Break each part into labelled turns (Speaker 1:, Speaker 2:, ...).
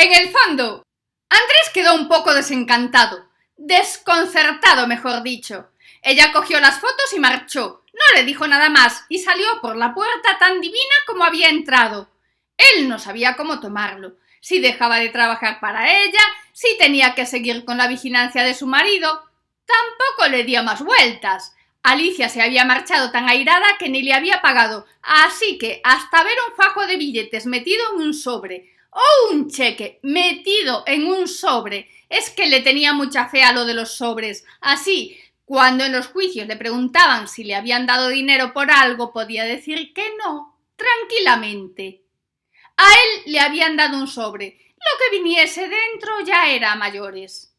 Speaker 1: En el fondo, Andrés quedó un poco desencantado, desconcertado, mejor dicho. Ella cogió las fotos y marchó. No le dijo nada más y salió por la puerta tan divina como había entrado. Él no sabía cómo tomarlo, si dejaba de trabajar para ella, si tenía que seguir con la vigilancia de su marido. Tampoco le dio más vueltas. Alicia se había marchado tan airada que ni le había pagado, así que hasta ver un fajo de billetes metido en un sobre o un cheque metido en un sobre, es que le tenía mucha fe a lo de los sobres. Así, cuando en los juicios le preguntaban si le habían dado dinero por algo, podía decir que no, tranquilamente. A él le habían dado un sobre, lo que viniese dentro ya era a mayores.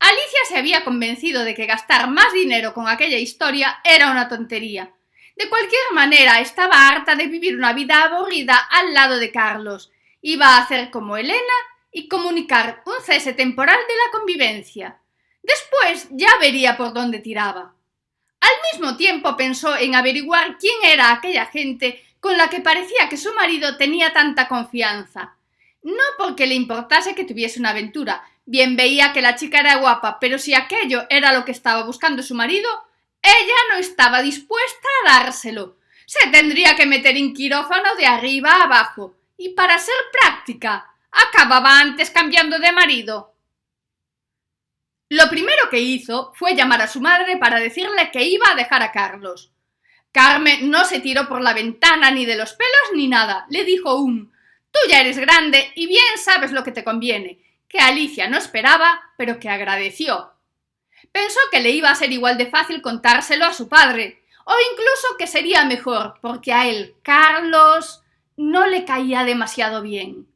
Speaker 1: Alicia se había convencido de que gastar más dinero con aquella historia era una tontería. De cualquier manera, estaba harta de vivir una vida aburrida al lado de Carlos. Iba a hacer como Elena y comunicar un cese temporal de la convivencia. Después ya vería por dónde tiraba. Al mismo tiempo pensó en averiguar quién era aquella gente con la que parecía que su marido tenía tanta confianza. No porque le importase que tuviese una aventura, bien veía que la chica era guapa, pero si aquello era lo que estaba buscando su marido, ella no estaba dispuesta a dárselo. Se tendría que meter en quirófano de arriba a abajo, y para ser práctica, acababa antes cambiando de marido. Lo primero que hizo fue llamar a su madre para decirle que iba a dejar a Carlos. Carmen no se tiró por la ventana ni de los pelos ni nada. Le dijo «Tú ya eres grande y bien sabes lo que te conviene», que Alicia no esperaba, pero que agradeció. Pensó que le iba a ser igual de fácil contárselo a su padre, o incluso que sería mejor, porque a él, Carlos, no le caía demasiado bien.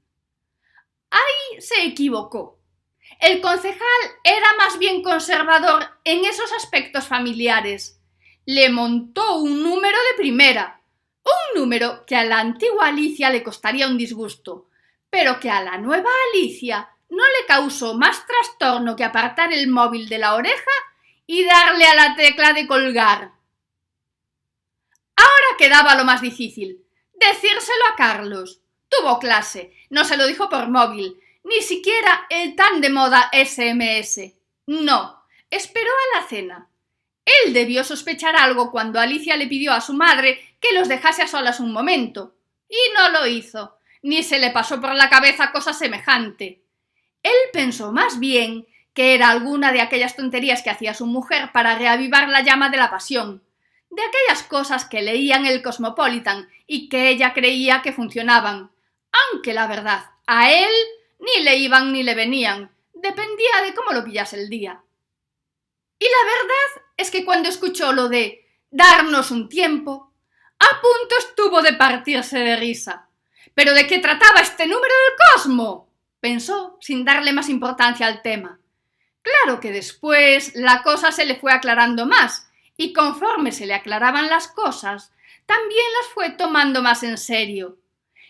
Speaker 1: Ahí se equivocó. El concejal era más bien conservador en esos aspectos familiares. Le montó un número de primera, un número que a la antigua Alicia le costaría un disgusto, pero que a la nueva Alicia no le causó más trastorno que apartar el móvil de la oreja y darle a la tecla de colgar. Ahora quedaba lo más difícil, decírselo a Carlos. Tuvo clase, no se lo dijo por móvil, ni siquiera el tan de moda SMS. No, esperó a la cena. Él debió sospechar algo cuando Alicia le pidió a su madre que los dejase a solas un momento. Y no lo hizo, ni se le pasó por la cabeza cosa semejante. Él pensó más bien que era alguna de aquellas tonterías que hacía su mujer para reavivar la llama de la pasión, de aquellas cosas que leía en el Cosmopolitan y que ella creía que funcionaban, aunque la verdad, a él ni le iban ni le venían, dependía de cómo lo pillase el día. Y la verdad es que cuando escuchó lo de darnos un tiempo, a punto estuvo de partirse de risa. ¿Pero de qué trataba este número del Cosmo?, pensó, sin darle más importancia al tema. Claro que después la cosa se le fue aclarando más, y conforme se le aclaraban las cosas, también las fue tomando más en serio.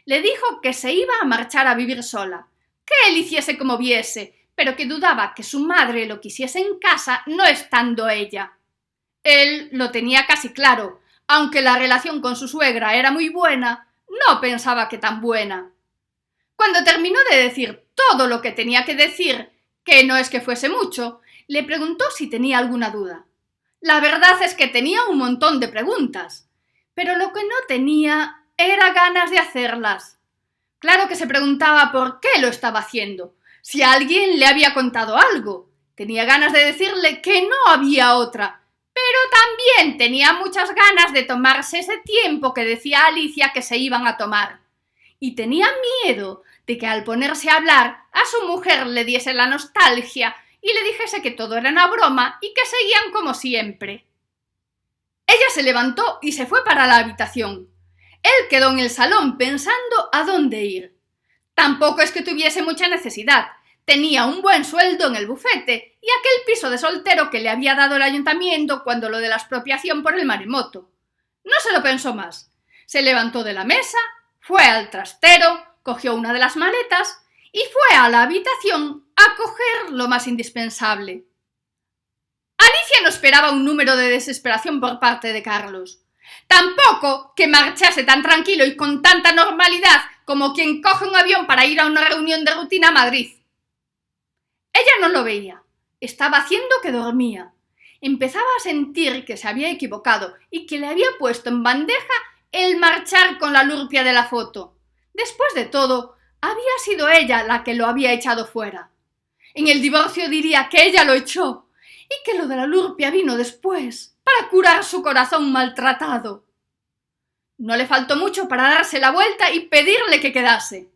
Speaker 1: Le dijo que se iba a marchar a vivir sola, que él hiciese como viese, pero que dudaba que su madre lo quisiese en casa no estando ella. Él lo tenía casi claro, aunque la relación con su suegra era muy buena, no pensaba que tan buena. Cuando terminó de decir todo lo que tenía que decir, que no es que fuese mucho, le preguntó si tenía alguna duda. La verdad es que tenía un montón de preguntas, pero lo que no tenía era ganas de hacerlas. Claro que se preguntaba por qué lo estaba haciendo, si alguien le había contado algo. Tenía ganas de decirle que no había otra, pero también tenía muchas ganas de tomarse ese tiempo que decía Alicia que se iban a tomar. Y tenía miedo de que al ponerse a hablar a su mujer le diese la nostalgia y le dijese que todo era una broma y que seguían como siempre. Ella se levantó y se fue para la habitación. Él quedó en el salón pensando a dónde ir. Tampoco es que tuviese mucha necesidad. Tenía un buen sueldo en el bufete y aquel piso de soltero que le había dado el ayuntamiento cuando lo de la expropiación por el maremoto. No se lo pensó más. Se levantó de la mesa, fue al trastero, cogió una de las maletas y fue a la habitación a coger lo más indispensable. Alicia no esperaba un número de desesperación por parte de Carlos. Tampoco que marchase tan tranquilo y con tanta normalidad como quien coge un avión para ir a una reunión de rutina a Madrid. Ella no lo veía. Estaba haciendo que dormía. Empezaba a sentir que se había equivocado y que le había puesto en bandeja el marchar con la lurpia de la foto. Después de todo, había sido ella la que lo había echado fuera. En el divorcio diría que ella lo echó y que lo de la lurpia vino después, para curar su corazón maltratado. No le faltó mucho para darse la vuelta y pedirle que quedase,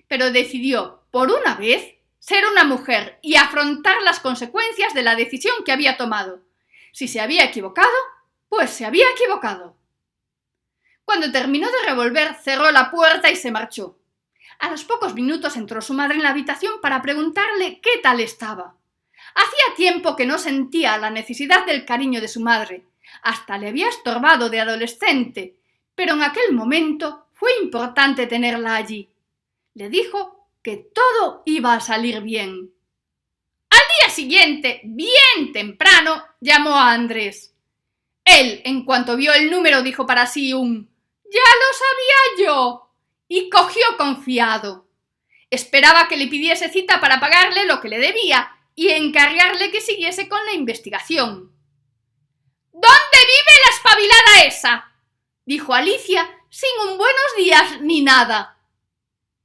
Speaker 1: pero decidió, por una vez, ser una mujer y afrontar las consecuencias de la decisión que había tomado. Si se había equivocado, pues se había equivocado. Cuando terminó de revolver, cerró la puerta y se marchó. A los pocos minutos entró su madre en la habitación para preguntarle qué tal estaba. Hacía tiempo que no sentía la necesidad del cariño de su madre. Hasta le había estorbado de adolescente, pero en aquel momento fue importante tenerla allí. Le dijo que todo iba a salir bien. Al día siguiente, bien temprano, llamó a Andrés. Él, en cuanto vio el número, dijo para sí un «¡Ya lo sabía yo!» y cogió confiado. Esperaba que le pidiese cita para pagarle lo que le debía y encargarle que siguiese con la investigación. «¿Dónde vive la espabilada esa?», dijo Alicia, sin un buenos días ni nada.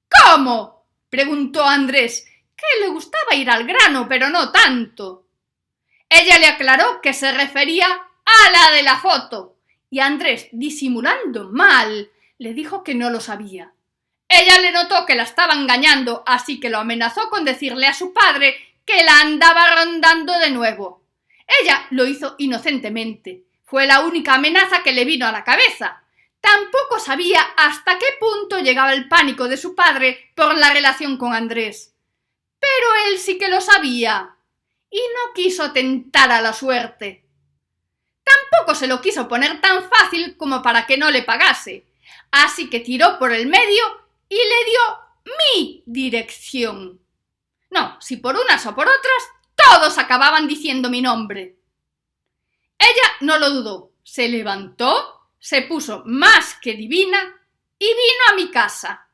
Speaker 1: «¿Cómo?», preguntó Andrés, que le gustaba ir al grano, pero no tanto. Ella le aclaró que se refería a la de la foto, y Andrés, disimulando mal, le dijo que no lo sabía. Ella le notó que la estaba engañando, así que lo amenazó con decirle a su padre que la andaba rondando de nuevo. Ella lo hizo inocentemente. Fue la única amenaza que le vino a la cabeza. Tampoco sabía hasta qué punto llegaba el pánico de su padre por la relación con Andrés. Pero él sí que lo sabía, y no quiso tentar a la suerte. Tampoco se lo quiso poner tan fácil como para que no le pagase, así que tiró por el medio y le dio mi dirección. No, si por unas o por otras, todos acababan diciendo mi nombre. Ella no lo dudó, se levantó, se puso más que divina y vino a mi casa.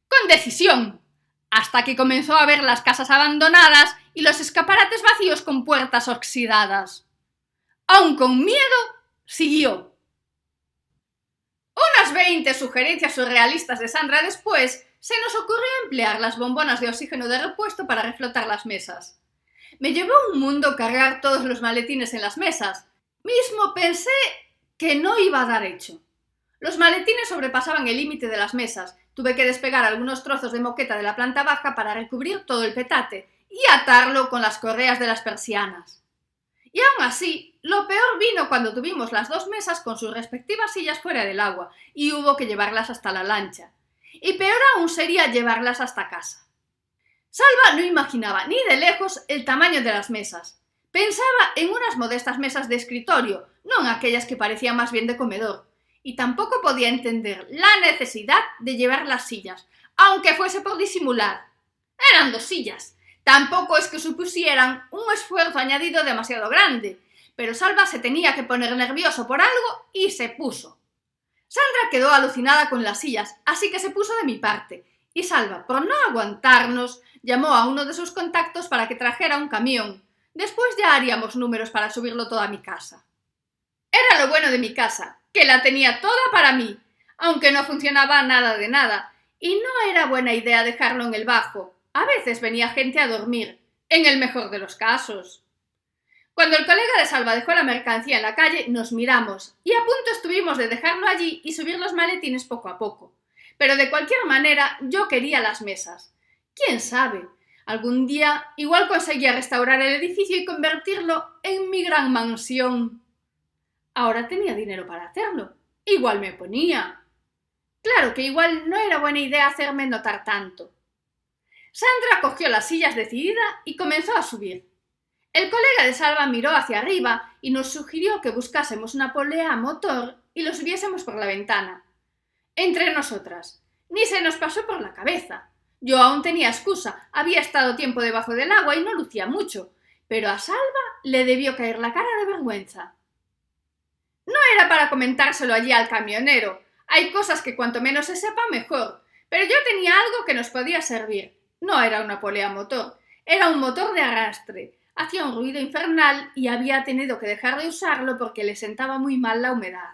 Speaker 1: Con decisión, hasta que comenzó a ver las casas abandonadas y los escaparates vacíos con puertas oxidadas. Aun con miedo, siguió. Unas 20 sugerencias surrealistas de Sandra después, se nos ocurrió emplear las bombonas de oxígeno de repuesto para reflotar las mesas. Me llevó un mundo cargar todos los maletines en las mesas. Mismo pensé que no iba a dar hecho. Los maletines sobrepasaban el límite de las mesas. Tuve que despegar algunos trozos de moqueta de la planta baja para recubrir todo el petate y atarlo con las correas de las persianas. Y aún así, lo peor vino cuando tuvimos las dos mesas con sus respectivas sillas fuera del agua y hubo que llevarlas hasta la lancha. Y peor aún sería llevarlas hasta casa. Salva no imaginaba ni de lejos el tamaño de las mesas. Pensaba en unas modestas mesas de escritorio, no en aquellas que parecían más bien de comedor. Y tampoco podía entender la necesidad de llevar las sillas, aunque fuese por disimular. Eran 2 sillas. Tampoco es que supusieran un esfuerzo añadido demasiado grande, pero Salva se tenía que poner nervioso por algo y se puso. Sandra quedó alucinada con las sillas, así que se puso de mi parte, y Salva, por no aguantarnos, llamó a uno de sus contactos para que trajera un camión. Después ya haríamos números para subirlo todo a mi casa. Era lo bueno de mi casa, que la tenía toda para mí, aunque no funcionaba nada de nada, y no era buena idea dejarlo en el bajo. A veces venía gente a dormir, en el mejor de los casos. Cuando el colega de Salva dejó la mercancía en la calle, nos miramos, y a punto estuvimos de dejarlo allí y subir los maletines poco a poco. Pero de cualquier manera, yo quería las mesas. ¿Quién sabe? Algún día igual conseguía restaurar el edificio y convertirlo en mi gran mansión. Ahora tenía dinero para hacerlo. Igual me ponía. Claro que igual no era buena idea hacerme notar tanto. Sandra cogió las sillas decidida y comenzó a subir. El colega de Salva miró hacia arriba y nos sugirió que buscásemos una polea a motor y lo subiésemos por la ventana. Entre nosotras, ni se nos pasó por la cabeza. Yo aún tenía excusa, había estado tiempo debajo del agua y no lucía mucho, pero a Salva le debió caer la cara de vergüenza. No era para comentárselo allí al camionero. Hay cosas que cuanto menos se sepa mejor, Pero yo tenía algo que nos podía servir. No era una polea motor, era un motor de arrastre. Hacía un ruido infernal y había tenido que dejar de usarlo porque le sentaba muy mal la humedad.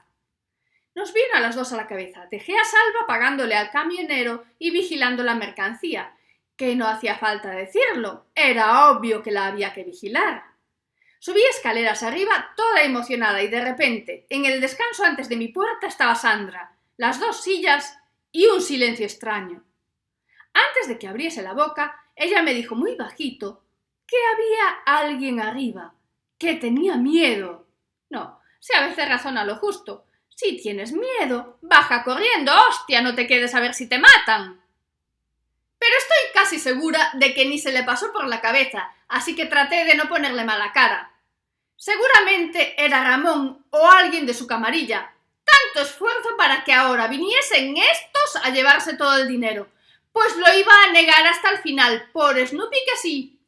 Speaker 1: Nos vino a las dos a la cabeza. Dejé a Salva pagándole al camionero y vigilando la mercancía, que no hacía falta decirlo, era obvio que la había que vigilar. Subí escaleras arriba toda emocionada y de repente, en el descanso antes de mi puerta estaba Sandra, las dos sillas y un silencio extraño. Antes de que abriese la boca, ella me dijo muy bajito que había alguien arriba, que tenía miedo. No, si a veces razona lo justo. Si tienes miedo, baja corriendo, hostia, no te quedes a ver si te matan. Pero estoy casi segura de que ni se le pasó por la cabeza, así que traté de no ponerle mala cara. Seguramente era Ramón o alguien de su camarilla. Tanto esfuerzo para que ahora viniesen estos a llevarse todo el dinero, pues lo iba a negar hasta el final, por Snoopy que sí.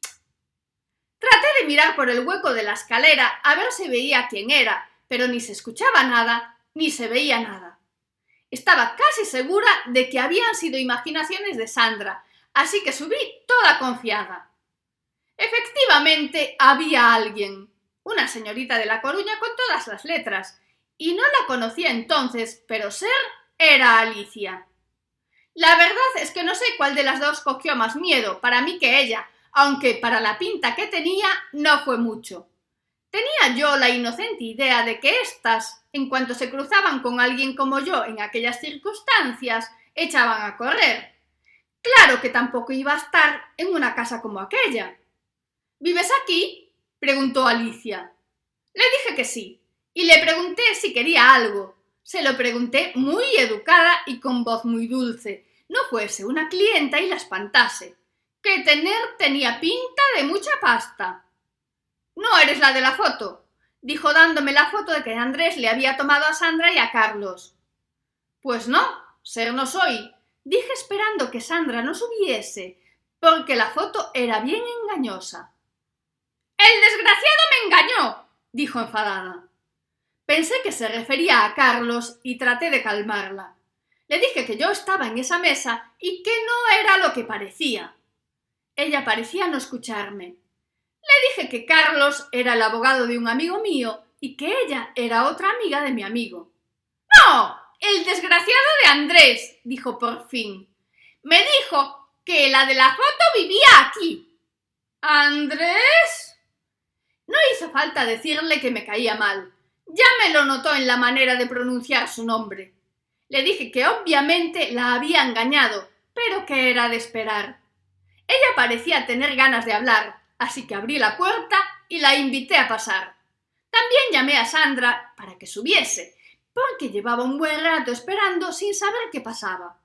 Speaker 1: Traté de mirar por el hueco de la escalera a ver si veía quién era, pero ni se escuchaba nada, ni se veía nada. Estaba casi segura de que habían sido imaginaciones de Sandra, así que subí toda confiada. Efectivamente, había alguien, una señorita de La Coruña con todas las letras, y no la conocía entonces, pero ser era Alicia. La verdad es que no sé cuál de las dos cogió más miedo, para mí que ella, aunque para la pinta que tenía no fue mucho. Tenía yo la inocente idea de que éstas, en cuanto se cruzaban con alguien como yo en aquellas circunstancias, echaban a correr. Claro que tampoco iba a estar en una casa como aquella. ¿Vives aquí?, preguntó Alicia. Le dije que sí, y le pregunté si quería algo. Se lo pregunté muy educada y con voz muy dulce. No fuese una clienta y la espantase. Que tenía pinta de mucha pasta. No eres la de la foto, dijo dándome la foto de que Andrés le había tomado a Sandra y a Carlos. Pues no, ser no soy, dije esperando que Sandra no subiese, porque la foto era bien engañosa. ¡El desgraciado me engañó!, dijo enfadada. Pensé que se refería a Carlos y traté de calmarla. Le dije que yo estaba en esa mesa y que no era lo que parecía. Ella parecía no escucharme. Le dije que Carlos era el abogado de un amigo mío y que ella era otra amiga de mi amigo. ¡No! El desgraciado de Andrés, dijo por fin. Me dijo que la de la foto vivía aquí. ¿Andrés? No hizo falta decirle que me caía mal. Ya me lo notó en la manera de pronunciar su nombre. Le dije que obviamente la había engañado, pero que era de esperar. Ella parecía tener ganas de hablar, así que abrí la puerta y la invité a pasar. También llamé a Sandra para que subiese, porque llevaba un buen rato esperando sin saber qué pasaba.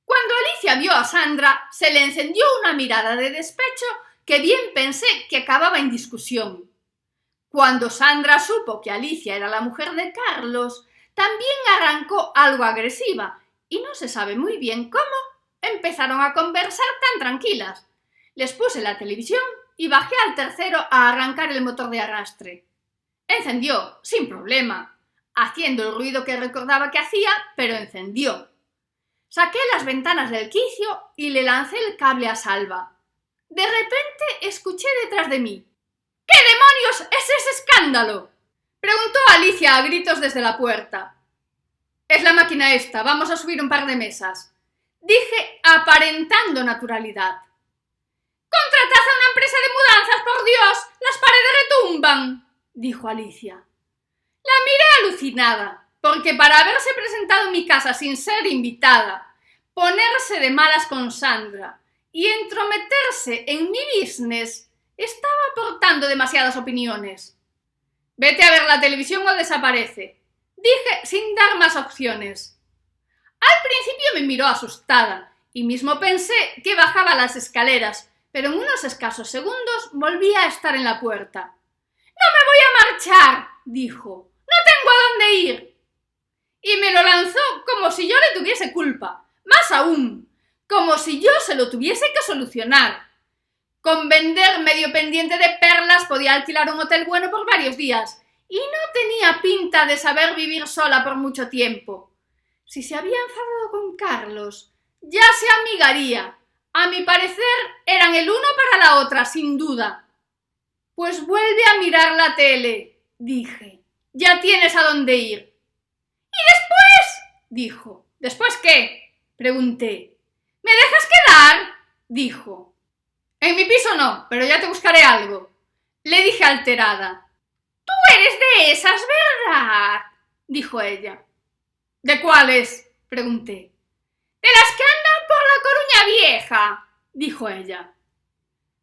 Speaker 1: Cuando Alicia vio a Sandra, se le encendió una mirada de despecho que bien pensé que acababa en discusión. Cuando Sandra supo que Alicia era la mujer de Carlos, también arrancó algo agresiva, y no se sabe muy bien cómo empezaron a conversar tan tranquilas. Les puse la televisión y bajé al tercero a arrancar el motor de arrastre. Encendió, sin problema, haciendo el ruido que recordaba que hacía, pero encendió. Saqué las ventanas del quicio y le lancé el cable a Salva. De repente escuché detrás de mí. ¿Qué demonios es ese escándalo?, preguntó Alicia a gritos desde la puerta. Es la máquina esta, vamos a subir un par de mesas, dije aparentando naturalidad. ¡Contratad a una empresa de mudanzas, por Dios! ¡Las paredes retumban!, dijo Alicia. La miré alucinada, porque para haberse presentado en mi casa sin ser invitada, ponerse de malas con Sandra y entrometerse en mi business, estaba aportando demasiadas opiniones. Vete a ver la televisión o desaparece, dije sin dar más opciones. Al principio me miró asustada y mismo pensé que bajaba las escaleras, pero en unos escasos segundos volví a estar en la puerta. «No me voy a marchar», dijo. «No tengo a dónde ir». Y me lo lanzó como si yo le tuviese culpa, más aún, como si yo se lo tuviese que solucionar. Con vender medio pendiente de perlas podía alquilar un hotel bueno por varios días, y no tenía pinta de saber vivir sola por mucho tiempo. Si se había enfadado con Carlos, Ya se amigaría. A mi parecer eran el uno para la otra, sin duda. Pues vuelve a mirar la tele, dije. Ya tienes a dónde ir. ¿Y después? Dijo. ¿Después qué? Pregunté. ¿Me dejas quedar? Dijo. En mi piso no, pero ya te buscaré algo. Le dije alterada. Tú eres de esas, ¿verdad? Dijo ella. ¿De cuáles? Pregunté. De las que andan por la Coruña Vieja, dijo ella.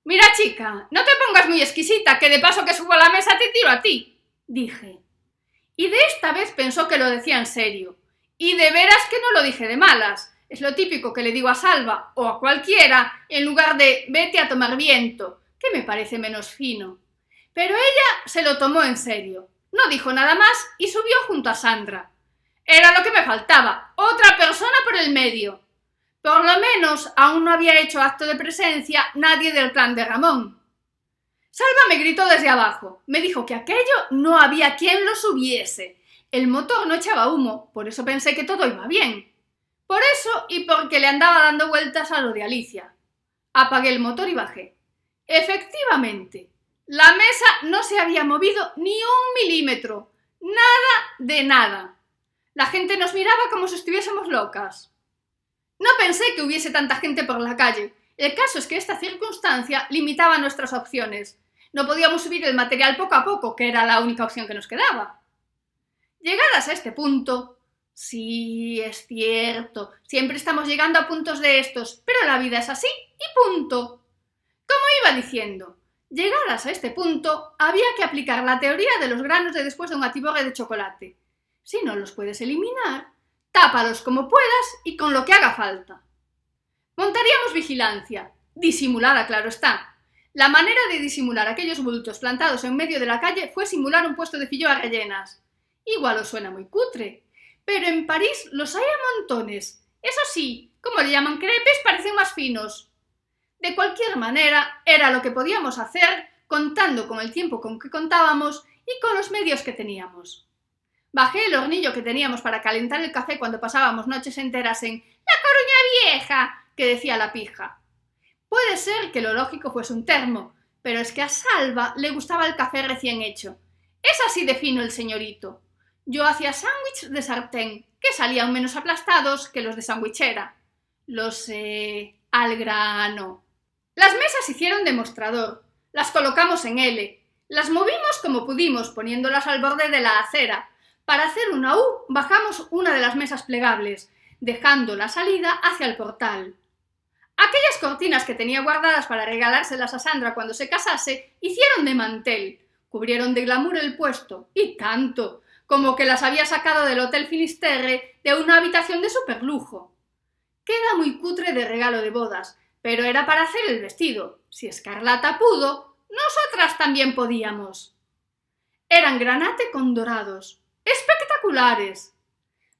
Speaker 1: Mira, chica, no te pongas muy exquisita, que de paso que subo a la mesa te tiro a ti, dije. Y de esta vez pensó que lo decía en serio. Y de veras que no lo dije de malas. Es lo típico que le digo a Salva o a cualquiera en lugar de vete a tomar viento, que me parece menos fino. Pero ella se lo tomó en serio. No dijo nada más y subió junto a Sandra. Era lo que me faltaba, otra persona por el medio. Por lo menos aún no había hecho acto de presencia nadie del clan de Ramón. Salva me gritó desde abajo. Me dijo que aquello no había quien lo subiese. El motor no echaba humo, por eso pensé que todo iba bien. Por eso y porque le andaba dando vueltas a lo de Alicia. Apagué el motor y bajé. Efectivamente, la mesa no se había movido ni un milímetro. Nada de nada. La gente nos miraba como si estuviésemos locas. No pensé que hubiese tanta gente por la calle. El caso es que esta circunstancia limitaba nuestras opciones. No podíamos subir el material poco a poco, que era la única opción que nos quedaba. Llegadas a este punto, sí, es cierto, siempre estamos llegando a puntos de estos, pero la vida es así y punto. Como iba diciendo, llegadas a este punto, había que aplicar la teoría de los granos de después de un atiborre de chocolate. Si no los puedes eliminar, tápalos como puedas y con lo que haga falta. Montaríamos vigilancia, disimulada, claro está. La manera de disimular aquellos bultos plantados en medio de la calle fue simular un puesto de filloas rellenas. Igual os suena muy cutre, pero en París los hay a montones. Eso sí, como le llaman crepes, parecen más finos. De cualquier manera, era lo que podíamos hacer contando con el tiempo con que contábamos y con los medios que teníamos. Bajé el hornillo que teníamos para calentar el café cuando pasábamos noches enteras en la Coruña Vieja, que decía la pija. Puede ser que lo lógico fuese un termo, pero es que a Salva le gustaba el café recién hecho. Es así de fino el señorito. Yo hacía sándwich de sartén, que salían menos aplastados que los de sandwichera. Lo sé, al grano. Las mesas hicieron de mostrador, las colocamos en L, las movimos como pudimos poniéndolas al borde de la acera. Para hacer una U bajamos una de las mesas plegables, dejando la salida hacia el portal. Aquellas cortinas que tenía guardadas para regalárselas a Sandra cuando se casase hicieron de mantel, cubrieron de glamour el puesto, y tanto, como que las había sacado del Hotel Finisterre de una habitación de superlujo. Queda muy cutre de regalo de bodas, pero era para hacer el vestido. Si Escarlata pudo, nosotras también podíamos. Eran granate con dorados. ¡Espectaculares!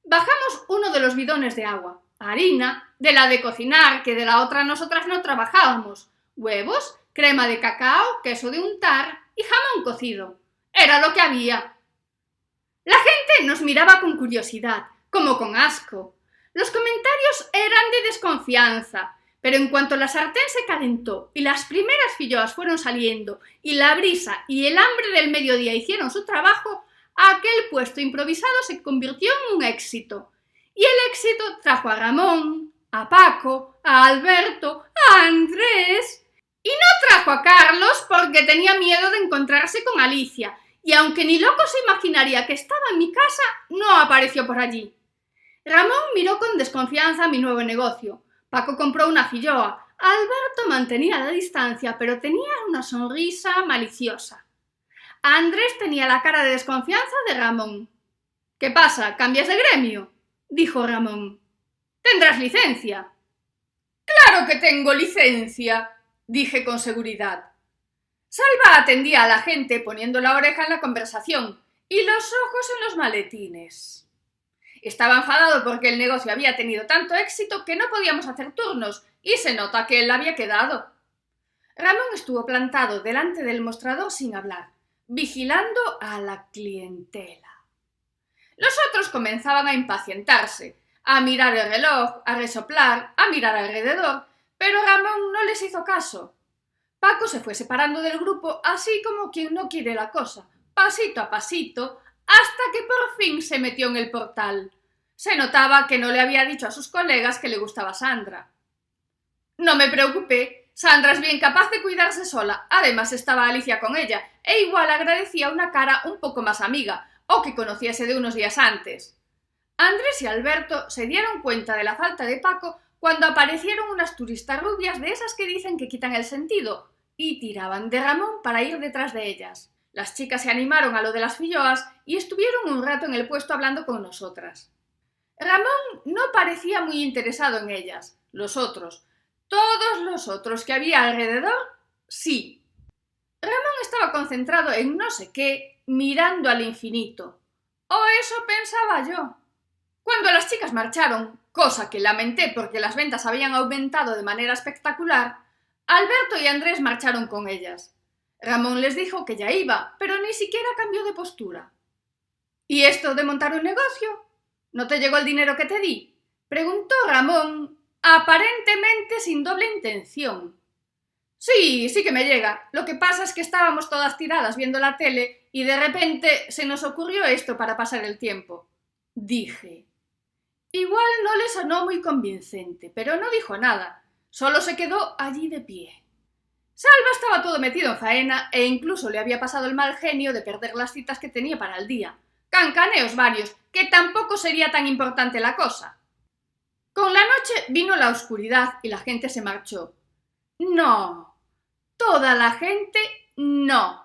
Speaker 1: Bajamos uno de los bidones de agua, harina, de la de cocinar, que de la otra nosotras no trabajábamos, huevos, crema de cacao, queso de untar y jamón cocido. Era lo que había. La gente nos miraba con curiosidad, como con asco. Los comentarios eran de desconfianza, pero en cuanto la sartén se calentó y las primeras filloas fueron saliendo y la brisa y el hambre del mediodía hicieron su trabajo, aquel puesto improvisado se convirtió en un éxito. Y el éxito trajo a Ramón, a Paco, a Alberto, a Andrés. Y no trajo a Carlos porque tenía miedo de encontrarse con Alicia, y aunque ni loco se imaginaría que estaba en mi casa, no apareció por allí. Ramón miró con desconfianza mi nuevo negocio. Paco compró una filloa. Alberto mantenía la distancia, pero tenía una sonrisa maliciosa. Andrés tenía la cara de desconfianza de Ramón. ¿Qué pasa? ¿Cambias de gremio?, dijo Ramón. ¿Tendrás licencia? Claro que tengo licencia, dije con seguridad. Salva atendía a la gente poniendo la oreja en la conversación y los ojos en los maletines. Estaba enfadado porque el negocio había tenido tanto éxito que no podíamos hacer turnos y se nota que él había quedado. Ramón estuvo plantado delante del mostrador sin hablar, vigilando a la clientela. Los otros comenzaban a impacientarse. a mirar el reloj, a resoplar, a mirar alrededor, pero Ramón no les hizo caso. Paco se fue separando del grupo así como quien no quiere la cosa, pasito a pasito, hasta que por fin se metió en el portal. Se notaba que no le había dicho a sus colegas que le gustaba Sandra. No me preocupé, Sandra es bien capaz de cuidarse sola, además estaba Alicia con ella, e igual agradecía una cara un poco más amiga, o que conociese de unos días antes. Andrés y Alberto se dieron cuenta de la falta de Paco cuando aparecieron unas turistas rubias de esas que dicen que quitan el sentido, y tiraban de Ramón para ir detrás de ellas. Las chicas se animaron a lo de las filloas y estuvieron un rato en el puesto hablando con nosotras. Ramón no parecía muy interesado en ellas. Los otros, todos los otros que había alrededor, sí. Ramón estaba concentrado en no sé qué, mirando al infinito. O eso pensaba yo. Cuando las chicas marcharon, cosa que lamenté porque las ventas habían aumentado de manera espectacular, Alberto y Andrés marcharon con ellas. Ramón les dijo que ya iba, pero ni siquiera cambió de postura. ¿Y esto de montar un negocio? ¿No te llegó el dinero que te di?, preguntó Ramón, aparentemente sin doble intención. Sí, sí que me llega. Lo que pasa es que estábamos todas tiradas viendo la tele y de repente se nos ocurrió esto para pasar el tiempo, dije. Igual no le sonó muy convincente, pero no dijo nada. Solo se quedó allí de pie. Salva estaba todo metido en faena e incluso le había pasado el mal genio de perder las citas que tenía para el día. Cancaneos varios, que tampoco sería tan importante la cosa. Con la noche vino la oscuridad y la gente se marchó. No, toda la gente no.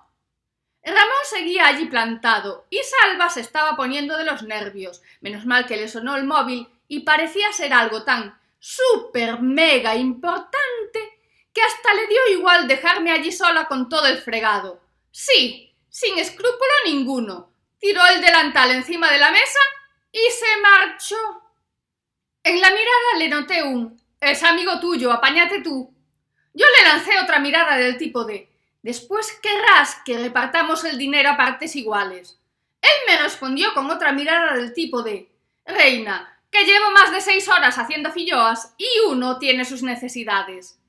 Speaker 1: Ramón seguía allí plantado y Salva se estaba poniendo de los nervios. Menos mal que le sonó el móvil y parecía ser algo tan súper mega importante que hasta le dio igual dejarme allí sola con todo el fregado. Sí, sin escrúpulo ninguno. Tiró el delantal encima de la mesa y se marchó. En la mirada le noté un «Es amigo tuyo, apáñate tú». Yo le lancé otra mirada del tipo de «Después querrás que repartamos el dinero a partes iguales». Él me respondió con otra mirada del tipo de «Reina, que llevo más de 6 horas haciendo filloas y uno tiene sus necesidades».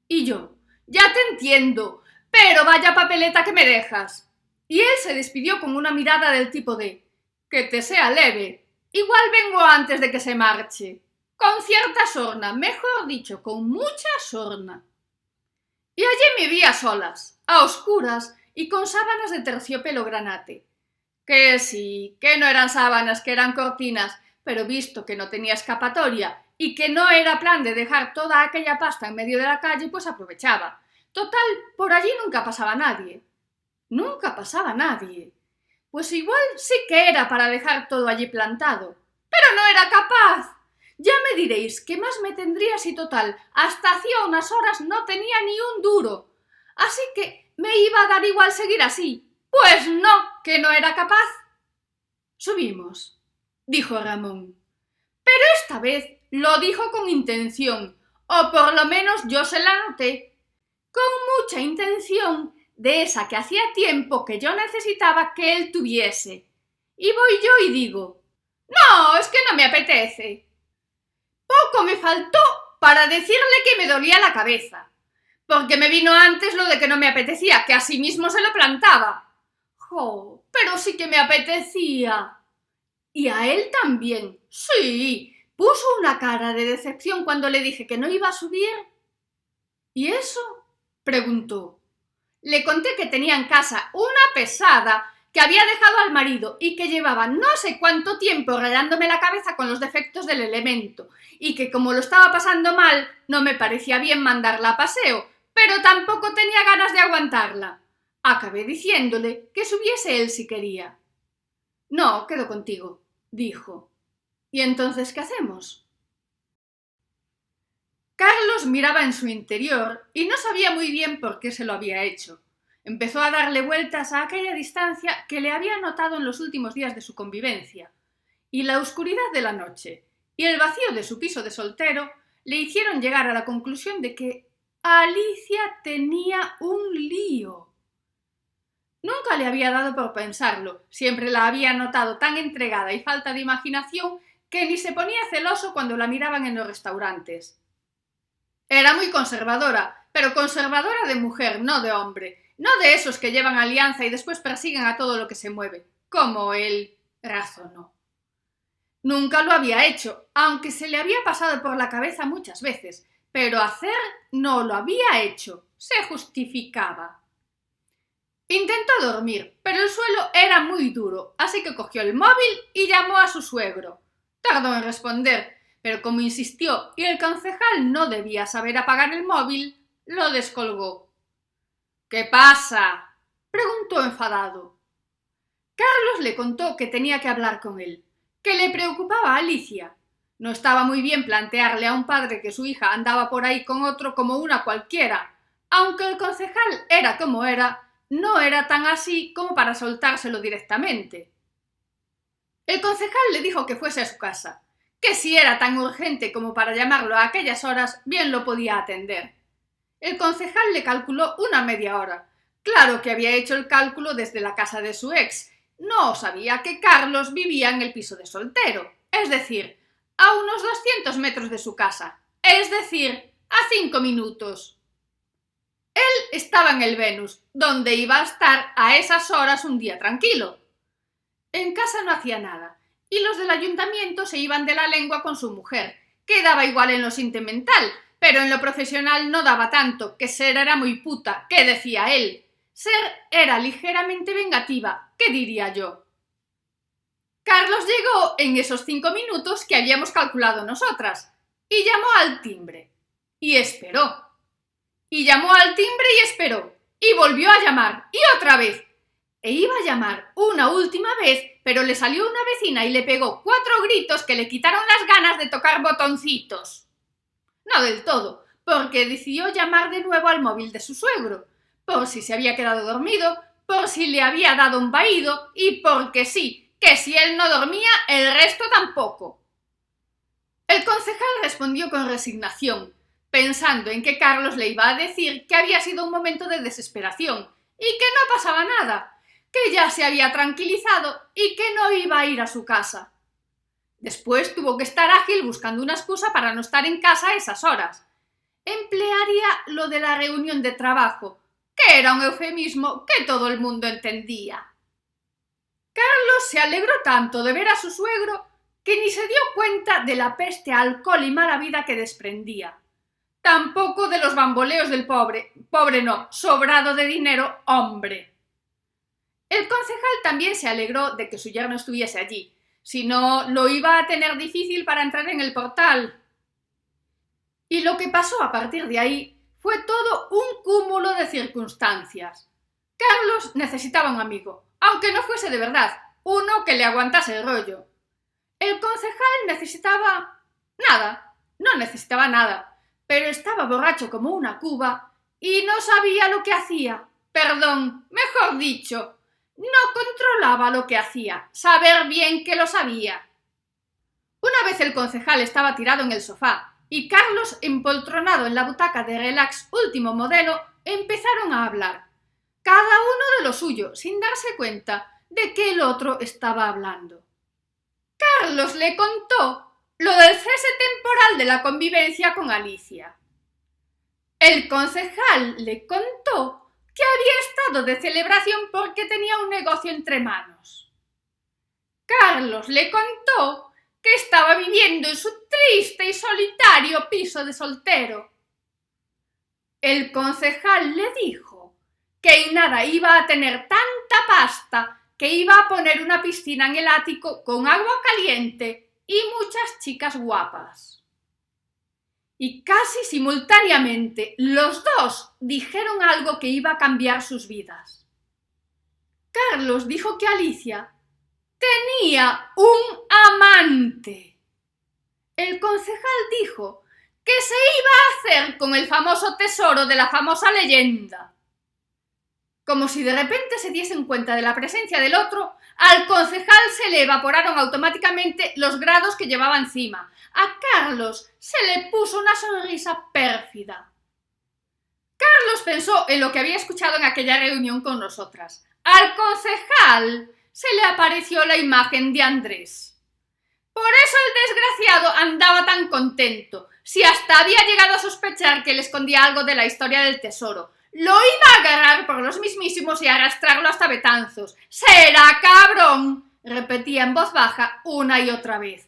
Speaker 1: Y yo «Ya te entiendo, pero vaya papeleta que me dejas». Y él se despidió con una mirada del tipo de «Que te sea leve, igual vengo antes de que se marche». Con cierta sorna, mejor dicho, con mucha sorna. Y allí me vi a solas, a oscuras y con sábanas de terciopelo granate. Que sí, que no eran sábanas, que eran cortinas, pero visto que no tenía escapatoria y que no era plan de dejar toda aquella pasta en medio de la calle, pues aprovechaba. Total, por allí nunca pasaba nadie. Nunca pasaba nadie. Pues igual sí que era para dejar todo allí plantado, pero no era capaz. Ya me diréis qué más me tendría si total, hasta hacía unas horas no tenía ni un duro. Así que me iba a dar igual seguir así. Pues no, que no era capaz. Subimos, dijo Ramón. Pero esta vez lo dijo con intención, o por lo menos yo se la noté. Con mucha intención, de esa que hacía tiempo que yo necesitaba que él tuviese. Y voy yo y digo, no, es que no me apetece. Poco me faltó para decirle que me dolía la cabeza, porque me vino antes lo de que no me apetecía, que a sí mismo se lo plantaba. ¡Jo! Pero sí que me apetecía. Y a él también. Sí, puso una cara de decepción cuando le dije que no iba a subir. ¿Y eso?, preguntó. Le conté que tenía en casa una pesada que había dejado al marido y que llevaba no sé cuánto tiempo rayándome la cabeza con los defectos del elemento, y que como lo estaba pasando mal, no me parecía bien mandarla a paseo, pero tampoco tenía ganas de aguantarla. Acabé diciéndole que subiese él si quería. No, quedo contigo, dijo. ¿Y entonces qué hacemos? Carlos miraba en su interior y no sabía muy bien por qué se lo había hecho. Empezó a darle vueltas a aquella distancia que le había notado en los últimos días de su convivencia, y la oscuridad de la noche y el vacío de su piso de soltero le hicieron llegar a la conclusión de que Alicia tenía un lío. Nunca le había dado por pensarlo, siempre la había notado tan entregada y falta de imaginación que ni se ponía celoso cuando la miraban en los restaurantes. Era muy conservadora, pero conservadora de mujer, no de hombre, no de esos que llevan alianza y después persiguen a todo lo que se mueve, como él razonó. Nunca lo había hecho, aunque se le había pasado por la cabeza muchas veces, pero hacer no lo había hecho, se justificaba. Intentó dormir, pero el suelo era muy duro, así que cogió el móvil y llamó a su suegro. Tardó en responder, pero como insistió y el concejal no debía saber apagar el móvil, lo descolgó. —¿Qué pasa? —preguntó enfadado. Carlos le contó que tenía que hablar con él, que le preocupaba a Alicia. No estaba muy bien plantearle a un padre que su hija andaba por ahí con otro como una cualquiera. Aunque el concejal era como era, no era tan así como para soltárselo directamente. El concejal le dijo que fuese a su casa, que si era tan urgente como para llamarlo a aquellas horas, bien lo podía atender. El concejal le calculó una media hora. Claro que había hecho el cálculo desde la casa de su ex. No sabía que Carlos vivía en el piso de soltero, es decir, a unos 200 metros de su casa, es decir, a 5 minutos. Él estaba en el Venus, donde iba a estar a esas horas un día tranquilo. En casa no hacía nada, y los del ayuntamiento se iban de la lengua con su mujer, que daba igual en lo sentimental, pero en lo profesional no daba tanto, que Ser era muy puta, que decía él. Ser era ligeramente vengativa, ¿qué diría yo? Carlos llegó en esos 5 minutos que habíamos calculado nosotras, y llamó al timbre, y esperó. Y llamó al timbre y esperó, y volvió a llamar, y otra vez. E iba a llamar una última vez, pero le salió una vecina y le pegó 4 gritos que le quitaron las ganas de tocar botoncitos. No del todo, porque decidió llamar de nuevo al móvil de su suegro, por si se había quedado dormido, por si le había dado un vaído y porque sí, que si él no dormía, el resto tampoco. El concejal respondió con resignación, pensando en que Carlos le iba a decir que había sido un momento de desesperación y que no pasaba nada, que ya se había tranquilizado y que no iba a ir a su casa. Después tuvo que estar ágil buscando una excusa para no estar en casa a esas horas. Emplearía lo de la reunión de trabajo, que era un eufemismo que todo el mundo entendía. Carlos se alegró tanto de ver a su suegro que ni se dio cuenta de la peste a alcohol y mala vida que desprendía. Tampoco de los bamboleos del pobre no, sobrado de dinero, hombre. El concejal también se alegró de que su yerno estuviese allí, si no lo iba a tener difícil para entrar en el portal. Y lo que pasó a partir de ahí fue todo un cúmulo de circunstancias. Carlos necesitaba un amigo, aunque no fuese de verdad, uno que le aguantase el rollo. El concejal necesitaba nada, no necesitaba nada, pero estaba borracho como una cuba y no sabía lo que hacía. Perdón, mejor dicho, no controlaba lo que hacía, saber bien que lo sabía. Una vez el concejal estaba tirado en el sofá y Carlos, empoltronado en la butaca de relax último modelo, empezaron a hablar, cada uno de lo suyo, sin darse cuenta de que el otro estaba hablando. Carlos le contó lo del cese temporal de la convivencia con Alicia. El concejal le contó que había estado de celebración porque tenía un negocio entre manos. Carlos le contó que estaba viviendo en su triste y solitario piso de soltero. El concejal le dijo que Inara iba a tener tanta pasta que iba a poner una piscina en el ático con agua caliente y muchas chicas guapas. Y casi simultáneamente los dos dijeron algo que iba a cambiar sus vidas. Carlos dijo que Alicia tenía un amante. El concejal dijo que se iba a hacer con el famoso tesoro de la famosa leyenda. Como si de repente se diesen cuenta de la presencia del otro, al concejal se le evaporaron automáticamente los grados que llevaba encima. A Carlos se le puso una sonrisa pérfida. Carlos pensó en lo que había escuchado en aquella reunión con nosotras. Al concejal se le apareció la imagen de Andrés. Por eso el desgraciado andaba tan contento, si hasta había llegado a sospechar que le escondía algo de la historia del tesoro. Lo iba a agarrar por los mismísimos y arrastrarlo hasta Betanzos. ¡Será cabrón!, repetía en voz baja una y otra vez.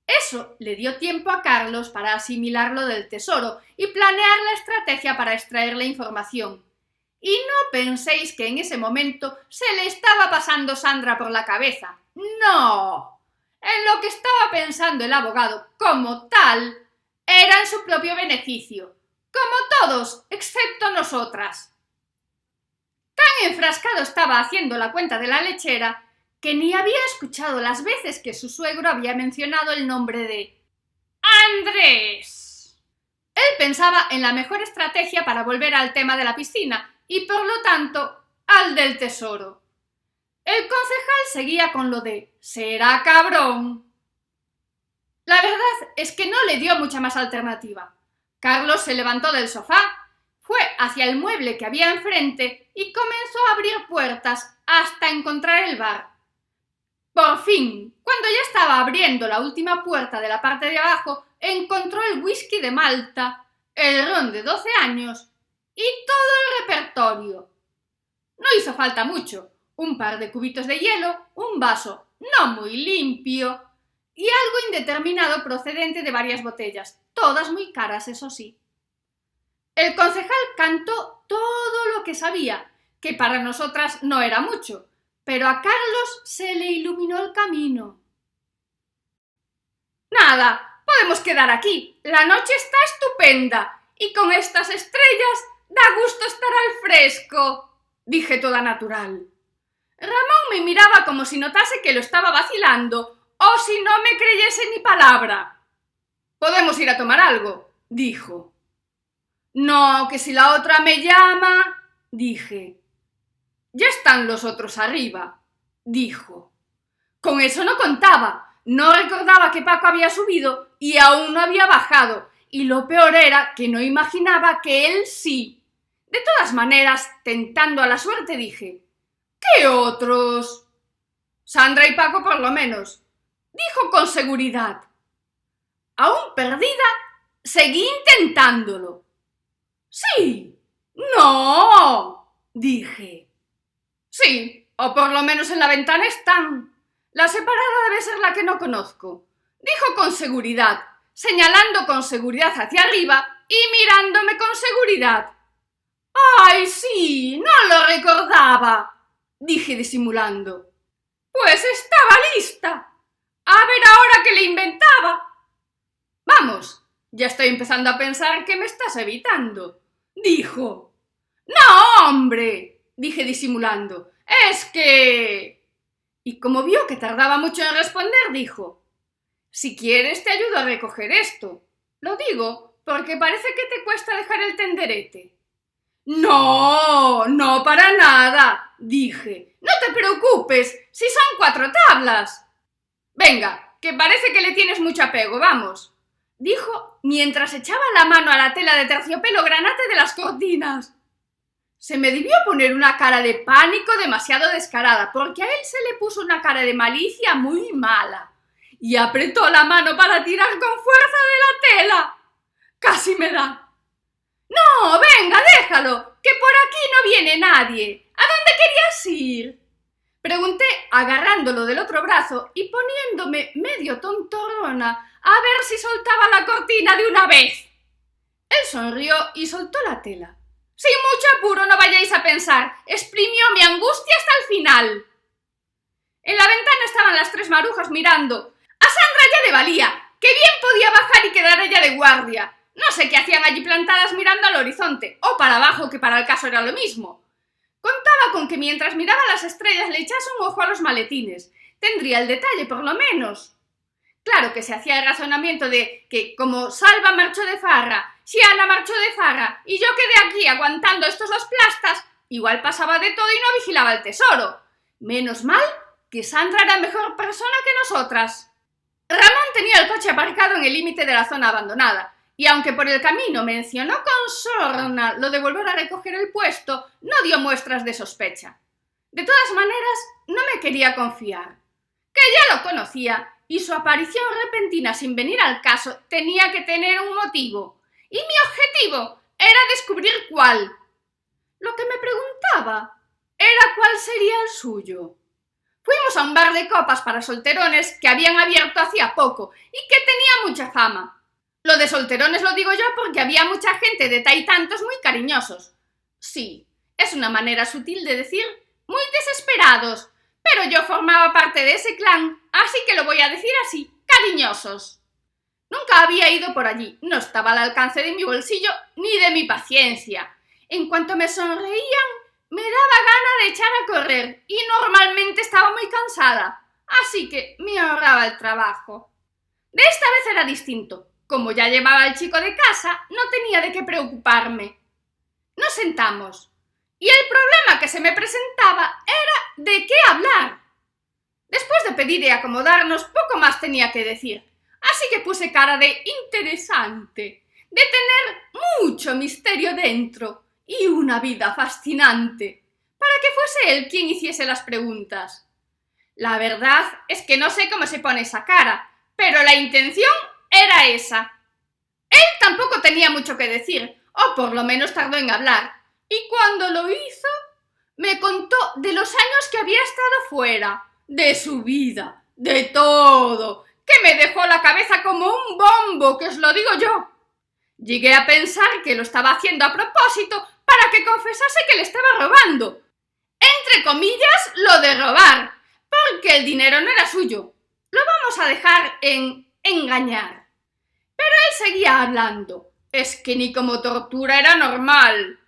Speaker 1: Eso le dio tiempo a Carlos para asimilar lo del tesoro y planear la estrategia para extraer la información. Y no penséis que en ese momento se le estaba pasando Sandra por la cabeza. ¡No! En lo que estaba pensando el abogado, como tal, era en su propio beneficio, como todos, excepto nosotras. Tan enfrascado estaba haciendo la cuenta de la lechera que ni había escuchado las veces que su suegro había mencionado el nombre de Andrés. Él pensaba en la mejor estrategia para volver al tema de la piscina y, por lo tanto, al del tesoro. El concejal seguía con lo de «será cabrón». La verdad es que no le dio mucha más alternativa. Carlos se levantó del sofá, fue hacia el mueble que había enfrente y comenzó a abrir puertas hasta encontrar el bar. Por fin, cuando ya estaba abriendo la última puerta de la parte de abajo, encontró el whisky de Malta, el ron de 12 años y todo el repertorio. No hizo falta mucho, un par de cubitos de hielo, un vaso no muy limpio y algo indeterminado procedente de varias botellas, todas muy caras, eso sí. El concejal cantó todo lo que sabía, que para nosotras no era mucho, pero a Carlos se le iluminó el camino. Nada, podemos quedar aquí. La noche está estupenda y con estas estrellas da gusto estar al fresco, dije toda natural. Ramón me miraba como si notase que lo estaba vacilando o si no me creyese ni palabra. Podemos ir a tomar algo, dijo. No, que si la otra me llama, dije. Ya están los otros arriba, dijo. Con eso no contaba. No recordaba que Paco había subido y aún no había bajado, y lo peor era que no imaginaba que él sí. De todas maneras, tentando a la suerte, dije: ¿Qué otros? Sandra y Paco por lo menos, dijo con seguridad. Aún perdida, seguí intentándolo. Sí. No, dije. Sí, o por lo menos en la ventana están. La separada debe ser la que no conozco, dijo con seguridad, señalando con seguridad hacia arriba y mirándome con seguridad. ¡Ay, sí! No lo recordaba, dije disimulando. Pues estaba lista. A ver ahora qué le inventaba. Vamos, ya estoy empezando a pensar que me estás evitando, dijo. No, hombre, dije disimulando. Es que... Y como vio que tardaba mucho en responder, dijo: si quieres te ayudo a recoger esto. Lo digo porque parece que te cuesta dejar el tenderete. No, no para nada, dije. No te preocupes, si son 4 tablas. Venga, que parece que le tienes mucho apego, vamos, dijo mientras echaba la mano a la tela de terciopelo granate de las cortinas. Se me debió poner una cara de pánico demasiado descarada, porque a él se le puso una cara de malicia muy mala, y apretó la mano para tirar con fuerza de la tela. Casi me da. No, venga, déjalo, que por aquí no viene nadie. ¿A dónde querías ir? Pregunté, agarrándolo del otro brazo y poniéndome medio tontorrona a ver si soltaba la cortina de una vez. Él sonrió y soltó la tela. Sin mucho apuro, no vayáis a pensar, exprimió mi angustia hasta el final. En la ventana estaban las 3 marujas mirando. A Sandra ya le valía, que bien podía bajar y quedar ella de guardia. No sé qué hacían allí plantadas mirando al horizonte, o para abajo, que para el caso era lo mismo. Contaba con que mientras miraba las estrellas le echase un ojo a los maletines. Tendría el detalle, por lo menos. Claro que se hacía el razonamiento de que, como Salva marchó de farra, si Ana marchó de farra y yo quedé aquí aguantando estos 2 plastas, igual pasaba de todo y no vigilaba el tesoro. Menos mal que Sandra era mejor persona que nosotras. Ramón tenía el coche aparcado en el límite de la zona abandonada, y aunque por el camino mencionó con sorna lo de volver a recoger el puesto, no dio muestras de sospecha. De todas maneras, no me quería confiar, que ya lo conocía y su aparición repentina sin venir al caso tenía que tener un motivo, y mi objetivo era descubrir cuál. Lo que me preguntaba era cuál sería el suyo. Fuimos a un bar de copas para solterones que habían abierto hacía poco y que tenía mucha fama. Lo de solterones lo digo yo porque había mucha gente de tantos muy cariñosos. Sí, es una manera sutil de decir muy desesperados, pero yo formaba parte de ese clan, así que lo voy a decir así, cariñosos. Nunca había ido por allí, no estaba al alcance de mi bolsillo ni de mi paciencia. En cuanto me sonreían, me daba gana de echar a correr y normalmente estaba muy cansada, así que me ahorraba el trabajo. De esta vez era distinto. Como ya llevaba al chico de casa, no tenía de qué preocuparme. Nos sentamos y el problema que se me presentaba era de qué hablar. Después de pedir y acomodarnos, poco más tenía que decir, así que puse cara de interesante, de tener mucho misterio dentro y una vida fascinante, para que fuese él quien hiciese las preguntas. La verdad es que no sé cómo se pone esa cara, pero la intención era esa. Él tampoco tenía mucho que decir, o por lo menos tardó en hablar, y cuando lo hizo, me contó de los años que había estado fuera, de su vida, de todo, que me dejó la cabeza como un bombo, que os lo digo yo. Llegué a pensar que lo estaba haciendo a propósito para que confesase que le estaba robando. Entre comillas, lo de robar, porque el dinero no era suyo. Lo vamos a dejar en engañar. Pero él seguía hablando. Es que ni como tortura era normal.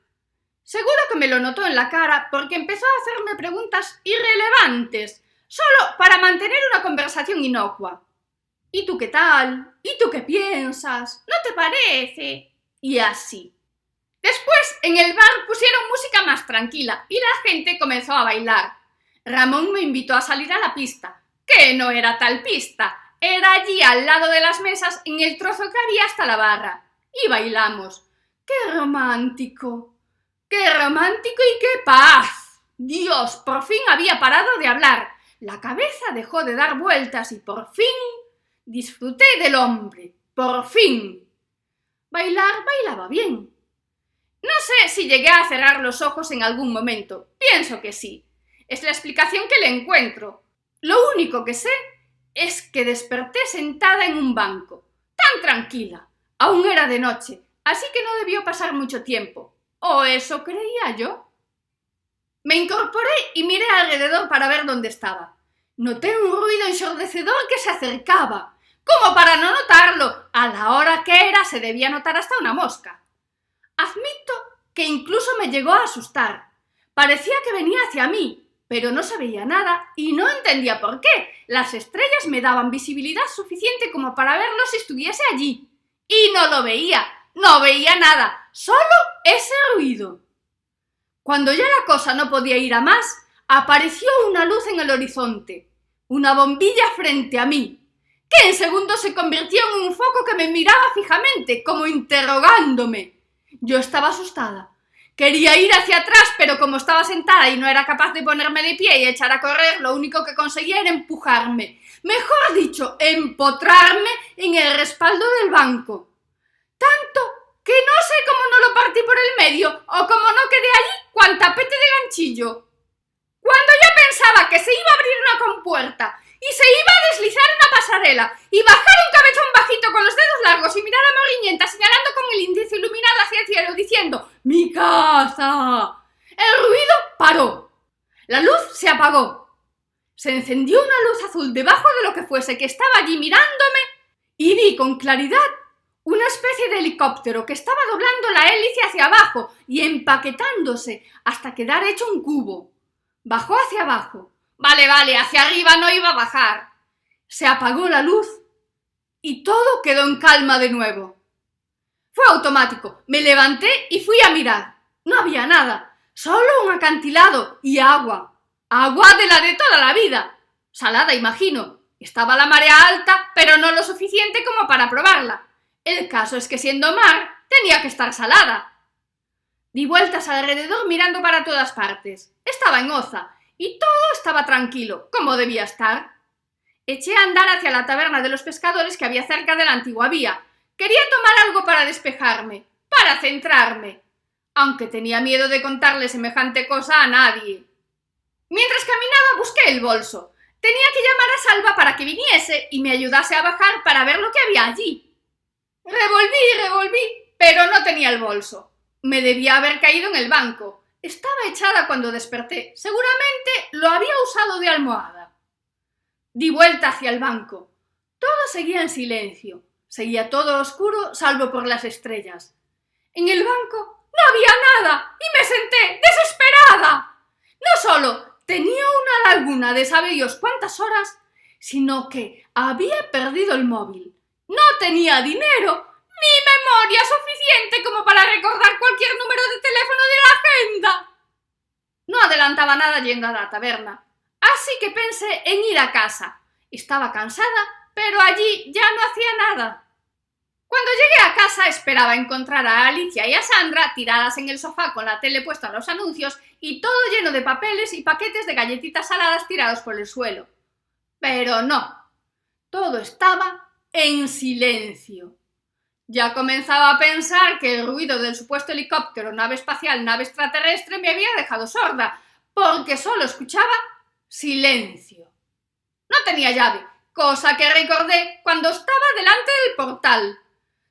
Speaker 1: Seguro que me lo notó en la cara porque empezó a hacerme preguntas irrelevantes, solo para mantener una conversación inocua. ¿Y tú qué tal? ¿Y tú qué piensas? ¿No te parece? Y así. Después, en el bar pusieron música más tranquila y la gente comenzó a bailar. Ramón me invitó a salir a la pista, que no era tal pista, era allí al lado de las mesas en el trozo que había hasta la barra. Y bailamos. ¡Qué romántico! ¡Qué romántico y qué paz! Dios, por fin había parado de hablar. La cabeza dejó de dar vueltas y por fin disfruté del hombre. ¡Por fin! Bailar bailaba bien. No sé si llegué a cerrar los ojos en algún momento. Pienso que sí. Es la explicación que le encuentro. Lo único que sé es que desperté sentada en un banco, tan tranquila. Aún era de noche, así que no debió pasar mucho tiempo. ¿O eso creía yo? Me incorporé y miré alrededor para ver dónde estaba. Noté un ruido ensordecedor que se acercaba. Como para no notarlo, a la hora que era se debía notar hasta una mosca. Admito que incluso me llegó a asustar. Parecía que venía hacia mí, pero no se veía nada y no entendía por qué. Las estrellas me daban visibilidad suficiente como para verlo si estuviese allí. Y no lo veía, no veía nada, solo ese ruido. Cuando ya la cosa no podía ir a más, apareció una luz en el horizonte, una bombilla frente a mí, que en segundos se convirtió en un foco que me miraba fijamente, como interrogándome. Yo estaba asustada. Quería ir hacia atrás, pero como estaba sentada y no era capaz de ponerme de pie y echar a correr, lo único que conseguía era empujarme. Mejor dicho, empotrarme en el respaldo del banco. Tanto que no sé cómo no lo partí por el medio o cómo no quedé allí cuan tapete de ganchillo. Cuando ya pensaba que se iba a abrir una compuerta y se iba a deslizar una pasarela y bajar un cabezón bajito con los dedos largos y mirada morriñenta señalando con el índice iluminado hacia el cielo diciendo ¡Mi casa! El ruido paró. La luz se apagó. Se encendió una luz azul debajo de lo que fuese que estaba allí mirándome y vi con claridad una especie de helicóptero que estaba doblando la hélice hacia abajo y empaquetándose hasta quedar hecho un cubo. Bajó hacia abajo. Vale, hacia arriba no iba a bajar. Se apagó la luz y todo quedó en calma de nuevo. Fue automático. Me levanté y fui a mirar. No había nada, solo un acantilado y agua. Agua de la de toda la vida. Salada, imagino. Estaba la marea alta, pero no lo suficiente como para probarla. El caso es que siendo mar, tenía que estar salada. Di vueltas alrededor mirando para todas partes. Estaba en Oza y todo estaba tranquilo, como debía estar. eché a andar hacia la taberna de los pescadores que había cerca de la antigua vía. Quería tomar algo para despejarme, para centrarme, aunque tenía miedo de contarle semejante cosa a nadie. Mientras caminaba busqué el bolso. Tenía que llamar a Salva para que viniese y me ayudase a bajar para ver lo que había allí. Revolví, pero no tenía el bolso. Me debía haber caído en el banco. Estaba echada cuando desperté. Seguramente lo había usado de almohada. Di vuelta hacia el banco. Todo seguía en silencio. Seguía todo oscuro, salvo por las estrellas. En el banco no había nada y me senté desesperada. No solo tenía una laguna de sabe Dios cuántas horas, sino que había perdido el móvil. No tenía dinero ni memoria suficiente como para recordar cualquier número de teléfono de la agenda. No adelantaba nada yendo a la taberna, así que pensé en ir a casa. Estaba cansada, pero allí ya no hacía nada. Cuando llegué a casa esperaba encontrar a Alicia y a Sandra tiradas en el sofá con la tele puesta a los anuncios y todo lleno de papeles y paquetes de galletitas saladas tirados por el suelo. Pero no, todo estaba en silencio. Ya comenzaba a pensar que el ruido del supuesto helicóptero, nave espacial, nave extraterrestre me había dejado sorda, porque solo escuchaba silencio. No tenía llave, cosa que recordé cuando estaba delante del portal.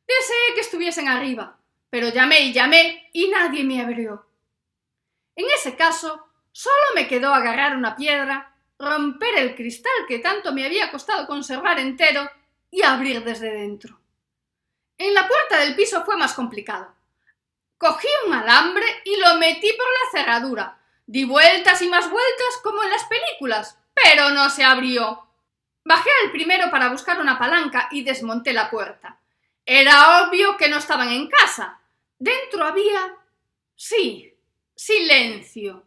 Speaker 1: Deseé que estuviesen arriba, pero llamé y nadie me abrió. En ese caso, solo me quedó agarrar una piedra, romper el cristal que tanto me había costado conservar entero y abrir desde dentro. En la puerta del piso fue más complicado. Cogí un alambre y lo metí por la cerradura. Di vueltas y más vueltas como en las películas, pero no se abrió. Bajé al primero para buscar una palanca y desmonté la puerta. Era obvio que no estaban en casa. Dentro había... sí, silencio.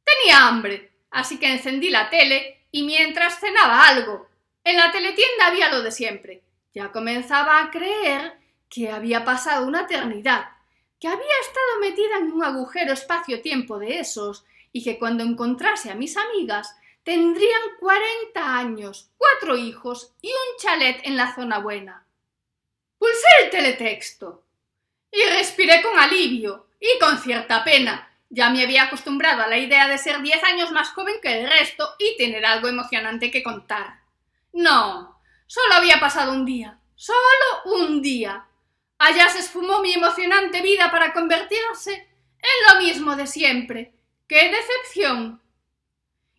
Speaker 1: Tenía hambre, así que encendí la tele y mientras cenaba algo. En la teletienda había lo de siempre. Ya comenzaba a creer que había pasado una eternidad, que había estado metida en un agujero espacio-tiempo de esos y que cuando encontrase a mis amigas tendrían 40 años, 4 hijos y un chalet en la zona buena. Pulsé el teletexto y respiré con alivio y con cierta pena. Ya me había acostumbrado a la idea de ser 10 años más joven que el resto y tener algo emocionante que contar. No, solo había pasado un día, solo un día. Allá se esfumó mi emocionante vida para convertirse en lo mismo de siempre. ¡Qué decepción!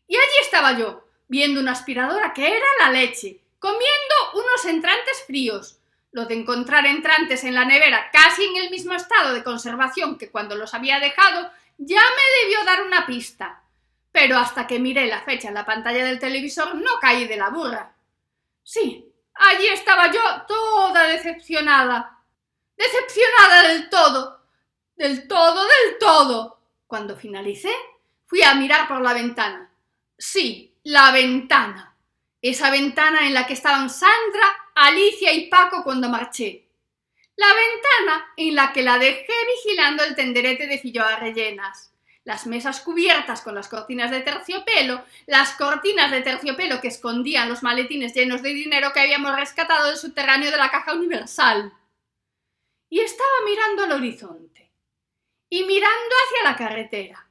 Speaker 1: Y allí estaba yo, viendo una aspiradora que era la leche, comiendo unos entrantes fríos. Lo de encontrar entrantes en la nevera casi en el mismo estado de conservación que cuando los había dejado ya me debió dar una pista. Pero hasta que miré la fecha en la pantalla del televisor no caí de la burra. Sí, allí estaba yo toda decepcionada. Decepcionada del todo. Del todo. Cuando finalicé, fui a mirar por la ventana. Sí, la ventana. Esa ventana en la que estaban Sandra, Alicia y Paco cuando marché. La ventana en la que la dejé vigilando el tenderete de filloas rellenas. Las mesas cubiertas con las cortinas de terciopelo que escondían los maletines llenos de dinero que habíamos rescatado del subterráneo de la Caja Universal. Y estaba mirando al horizonte. Y mirando hacia la carretera.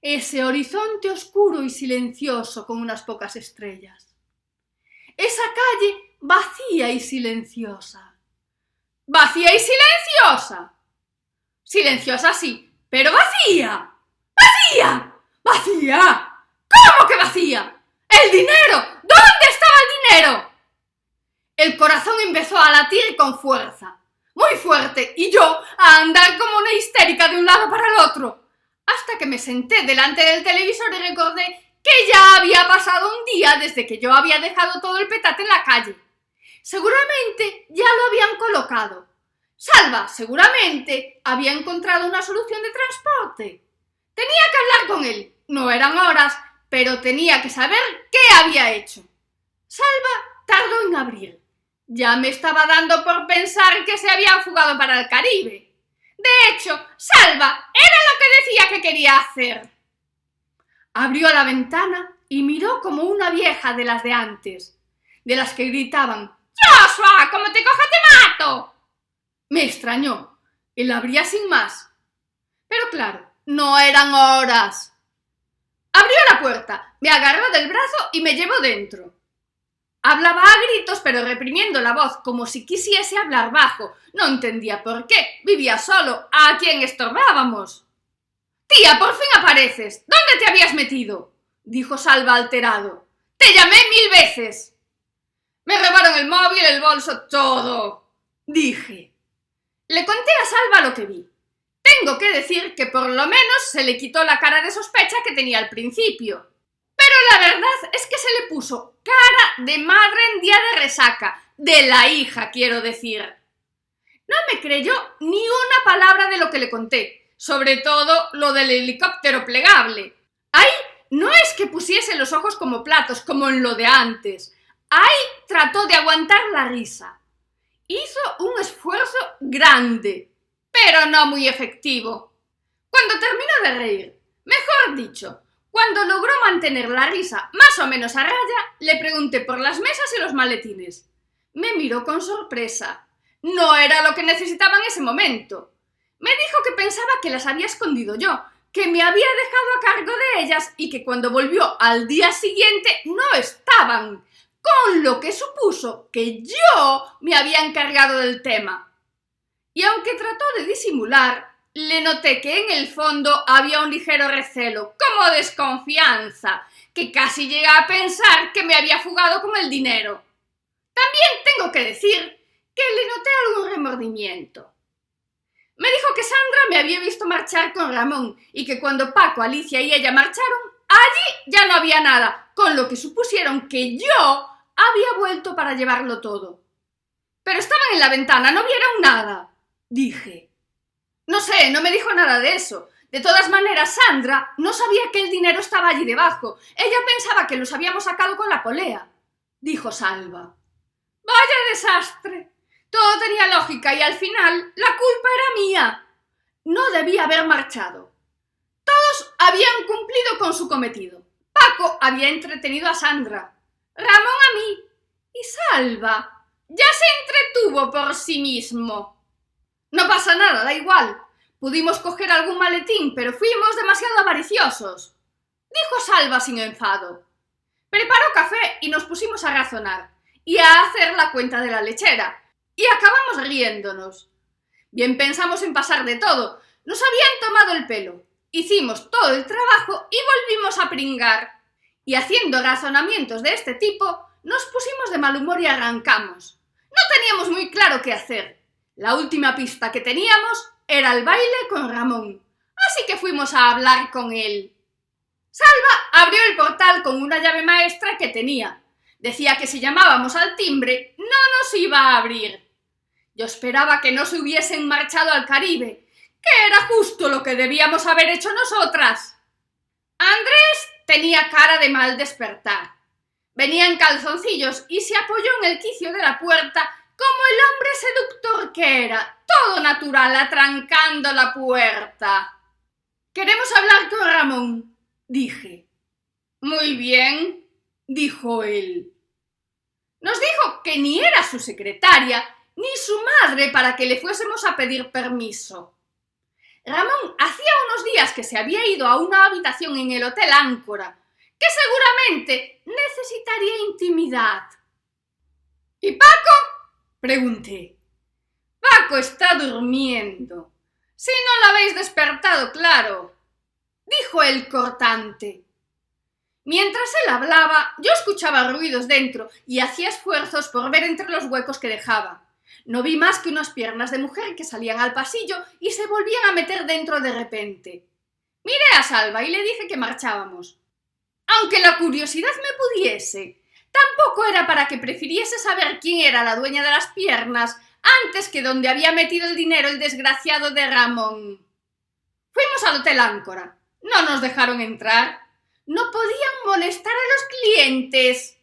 Speaker 1: Ese horizonte oscuro y silencioso con unas pocas estrellas. Esa calle vacía y silenciosa. ¡Vacía y silenciosa! Silenciosa sí, pero vacía. ¡Vacía! ¡Vacía! ¿Cómo que vacía? ¡El dinero! ¿Dónde estaba el dinero? El corazón empezó a latir con fuerza, muy fuerte, y yo a andar como una histérica de un lado para el otro, hasta que me senté delante del televisor y recordé que ya había pasado un día desde que yo había dejado todo el petate en la calle. Seguramente ya lo habían colocado. Salva, seguramente, había encontrado una solución de transporte. Tenía que hablar con él. No eran horas, pero tenía que saber qué había hecho. Salva tardó en abrir. Ya me estaba dando por pensar que se había fugado para el Caribe. De hecho, Salva era lo que decía que quería hacer. Abrió la ventana y miró como una vieja de las de antes. de las que gritaban «¡Joshua, como te coja te mato!». Me extrañó. Él abría sin más. Pero claro, no eran horas. Abrió la puerta, me agarró del brazo y me llevó dentro. Hablaba a gritos, pero reprimiendo la voz, como si quisiese hablar bajo. No entendía por qué. Vivía solo. ¿A quién estorbábamos? «Tía, por fin apareces. ¿Dónde te habías metido?», dijo Salva alterado. «Te llamé 1000 veces». «Me robaron el móvil, el bolso, todo», dije. Le conté a Salva lo que vi. Tengo que decir que por lo menos se le quitó la cara de sospecha que tenía al principio. Pero la verdad es que se le puso cara de madre en día de resaca, de la hija, quiero decir. No me creyó ni una palabra de lo que le conté, sobre todo lo del helicóptero plegable. Ahí no es que pusiese los ojos como platos, como en lo de antes. Ahí trató de aguantar la risa. Hizo un esfuerzo grande, pero no muy efectivo. Cuando terminó de reír, mejor dicho, cuando logró mantener la risa más o menos a raya, le pregunté por las mesas y los maletines. Me miró con sorpresa. No era lo que necesitaba en ese momento. Me dijo que pensaba que las había escondido yo, que me había dejado a cargo de ellas y que cuando volvió al día siguiente no estaban, con lo que supuso que yo me había encargado del tema. Y aunque trató de disimular, le noté que en el fondo había un ligero recelo, como desconfianza, que casi llegué a pensar que me había fugado con el dinero. También tengo que decir que le noté algún remordimiento. Me dijo que Sandra me había visto marchar con Ramón y que cuando Paco, Alicia y ella marcharon, allí ya no había nada, con lo que supusieron que yo había vuelto para llevarlo todo. Pero estaban en la ventana, no vieron nada, dije. No sé, no me dijo nada de eso. De todas maneras, Sandra no sabía que el dinero estaba allí debajo. Ella pensaba que los habíamos sacado con la polea, dijo Salva. Vaya desastre. Todo tenía lógica y al final la culpa era mía. No debía haber marchado. Todos habían cumplido con su cometido. Paco había entretenido a Sandra, Ramón a mí y Salva ya se entretuvo por sí mismo. No pasa nada, da igual. Pudimos coger algún maletín, pero fuimos demasiado avariciosos, dijo Salva sin enfado. Preparó café y nos pusimos a razonar y a hacer la cuenta de la lechera, y acabamos riéndonos. Bien pensamos en pasar de todo. Nos habían tomado el pelo. Hicimos todo el trabajo y volvimos a pringar. Y haciendo razonamientos de este tipo, nos pusimos de mal humor y arrancamos. No teníamos muy claro qué hacer. La última pista que teníamos era el baile con Ramón, así que fuimos a hablar con él. Salva abrió el portal con una llave maestra que tenía. Decía que si llamábamos al timbre, no nos iba a abrir. Yo esperaba que no se hubiesen marchado al Caribe, que era justo lo que debíamos haber hecho nosotras. Andrés tenía cara de mal despertar. Venía en calzoncillos y se apoyó en el quicio de la puerta como el hombre seductor que era, todo natural, atrancando la puerta. «Queremos hablar con Ramón», dije. «Muy bien», dijo él. Nos dijo que ni era su secretaria ni su madre para que le fuésemos a pedir permiso. Ramón hacía unos días que se había ido a una habitación en el Hotel Áncora, que seguramente necesitaría intimidad. ¿Y Paco?, pregunté. Paco está durmiendo. Si no lo habéis despertado, claro, dijo el cortante. Mientras él hablaba, yo escuchaba ruidos dentro y hacía esfuerzos por ver entre los huecos que dejaba. No vi más que unas piernas de mujer que salían al pasillo y se volvían a meter dentro de repente. Miré a Salva y le dije que marchábamos. Aunque la curiosidad me pudiese, tampoco era para que prefiriese saber quién era la dueña de las piernas antes que dónde había metido el dinero el desgraciado de Ramón. Fuimos al Hotel Áncora. No nos dejaron entrar. No podían molestar a los clientes.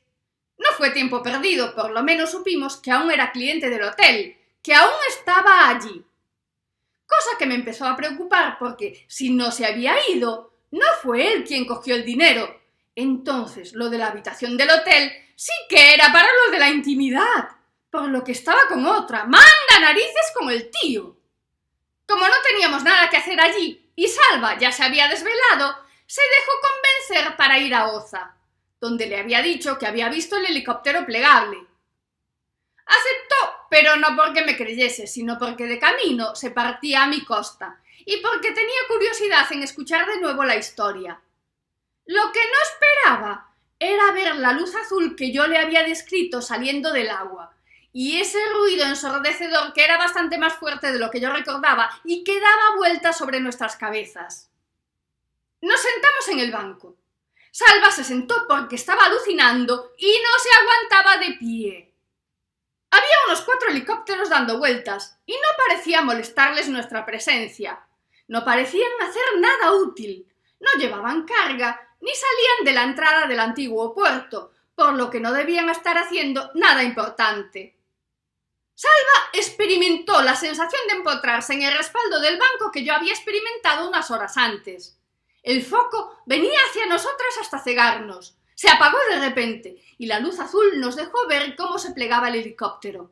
Speaker 1: No fue tiempo perdido, por lo menos supimos que aún era cliente del hotel, que aún estaba allí. Cosa que me empezó a preocupar porque, si no se había ido, no fue él quien cogió el dinero. Entonces, lo de la habitación del hotel sí que era para lo de la intimidad, por lo que estaba con otra. ¡Manda narices con el tío! Como no teníamos nada que hacer allí y Salva ya se había desvelado, se dejó convencer para ir a Oza, donde le había dicho que había visto el helicóptero plegable. Aceptó, pero no porque me creyese, sino porque de camino se partía a mi costa y porque tenía curiosidad en escuchar de nuevo la historia. Lo que no esperaba era ver la luz azul que yo le había descrito saliendo del agua, y ese ruido ensordecedor que era bastante más fuerte de lo que yo recordaba y que daba vueltas sobre nuestras cabezas. Nos sentamos en el banco. Salva se sentó porque estaba alucinando y no se aguantaba de pie. Había unos 4 helicópteros dando vueltas y no parecía molestarles nuestra presencia. No parecían hacer nada útil. No llevaban carga ni salían de la entrada del antiguo puerto, por lo que no debían estar haciendo nada importante. Salva experimentó la sensación de empotrarse en el respaldo del banco que yo había experimentado unas horas antes. El foco venía hacia nosotras hasta cegarnos. Se apagó de repente y la luz azul nos dejó ver cómo se plegaba el helicóptero.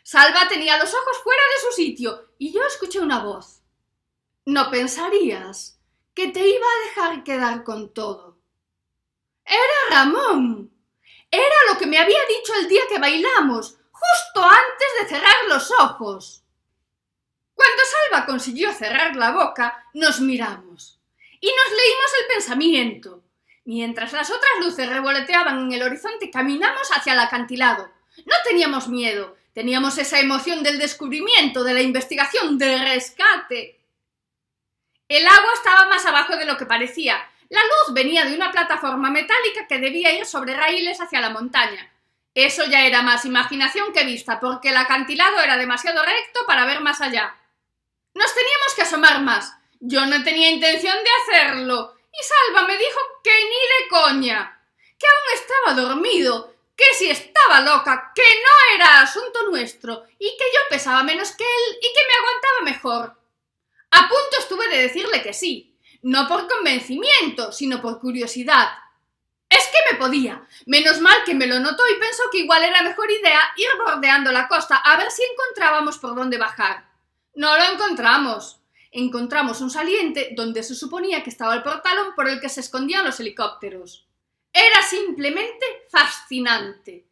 Speaker 1: Salva tenía los ojos fuera de su sitio y yo escuché una voz. ¿No pensarías que te iba a dejar quedar con todo? Era Ramón. Era lo que me había dicho el día que bailamos, justo antes de cerrar los ojos. Cuando Salva consiguió cerrar la boca, nos miramos y nos leímos el pensamiento. Mientras las otras luces revoloteaban en el horizonte, caminamos hacia el acantilado. No teníamos miedo, teníamos esa emoción del descubrimiento, de la investigación, del rescate. El agua estaba más abajo de lo que parecía. La luz venía de una plataforma metálica que debía ir sobre raíles hacia la montaña. Eso ya era más imaginación que vista, porque el acantilado era demasiado recto para ver más allá. Nos teníamos que asomar más. Yo no tenía intención de hacerlo, y Salva me dijo que ni de coña, que aún estaba dormido, que si estaba loca, que no era asunto nuestro, y que yo pesaba menos que él y que me aguantaba mejor. A punto estuve de decirle que sí, no por convencimiento, sino por curiosidad. Es que me podía. Menos mal que me lo notó y pensó que igual era mejor idea ir bordeando la costa a ver si encontrábamos por dónde bajar. No lo encontramos. Encontramos un saliente donde se suponía que estaba el portalón por el que se escondían los helicópteros. Era simplemente fascinante.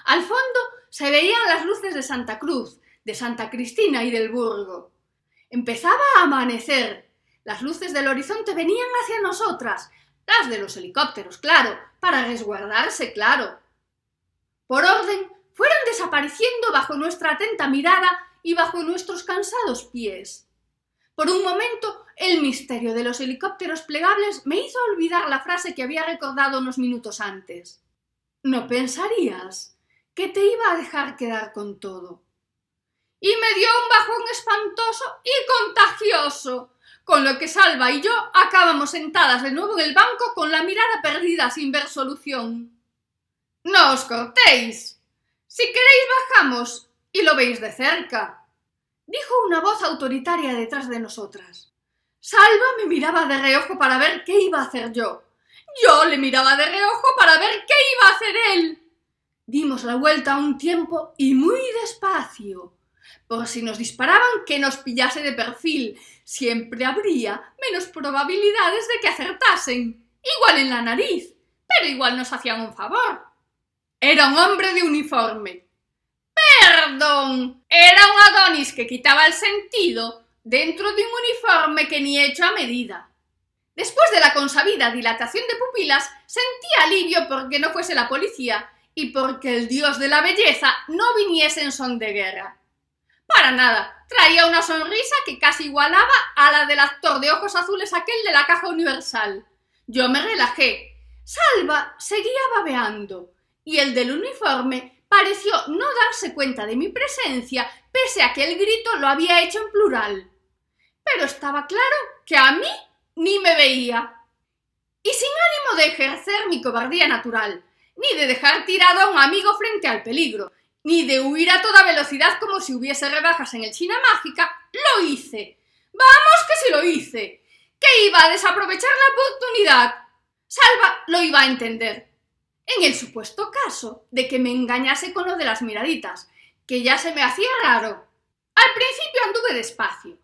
Speaker 1: Al fondo se veían las luces de Santa Cruz, de Santa Cristina y del Burgo. Empezaba a amanecer. Las luces del horizonte venían hacia nosotras, las de los helicópteros, claro, para resguardarse, claro. Por orden, fueron desapareciendo bajo nuestra atenta mirada y bajo nuestros cansados pies. Por un momento, el misterio de los helicópteros plegables me hizo olvidar la frase que había recordado unos minutos antes. ¿No pensarías que te iba a dejar quedar con todo? Y me dio un bajón espantoso y contagioso, con lo que Salva y yo acabamos sentadas de nuevo en el banco con la mirada perdida sin ver solución. No os cortéis. Si queréis bajamos y lo veis de cerca, dijo una voz autoritaria detrás de nosotras. Salva me miraba de reojo para ver qué iba a hacer yo. Yo le miraba de reojo para ver qué iba a hacer él. Dimos la vuelta a un tiempo y muy despacio. Por si nos disparaban, que nos pillase de perfil. Siempre habría menos probabilidades de que acertasen. Igual en la nariz, pero igual nos hacían un favor. Era un hombre de uniforme. ¡Perdón! Era un Adonis que quitaba el sentido dentro de un uniforme que ni hecho a medida. Después de la consabida dilatación de pupilas, sentí alivio porque no fuese la policía y porque el dios de la belleza no viniese en son de guerra. Para nada, traía una sonrisa que casi igualaba a la del actor de ojos azules aquel de la Caja Universal. Yo me relajé. Salva seguía babeando, y el del uniforme pareció no darse cuenta de mi presencia, pese a que el grito lo había hecho en plural. Pero estaba claro que a mí ni me veía. Y sin ánimo de ejercer mi cobardía natural, ni de dejar tirado a un amigo frente al peligro, ni de huir a toda velocidad como si hubiese rebajas en el China Mágica, lo hice. ¡Vamos que sí lo hice! ¿Que iba a desaprovechar la oportunidad? Salva lo iba a entender. En el supuesto caso de que me engañase con lo de las miraditas, que ya se me hacía raro. Al principio anduve despacio,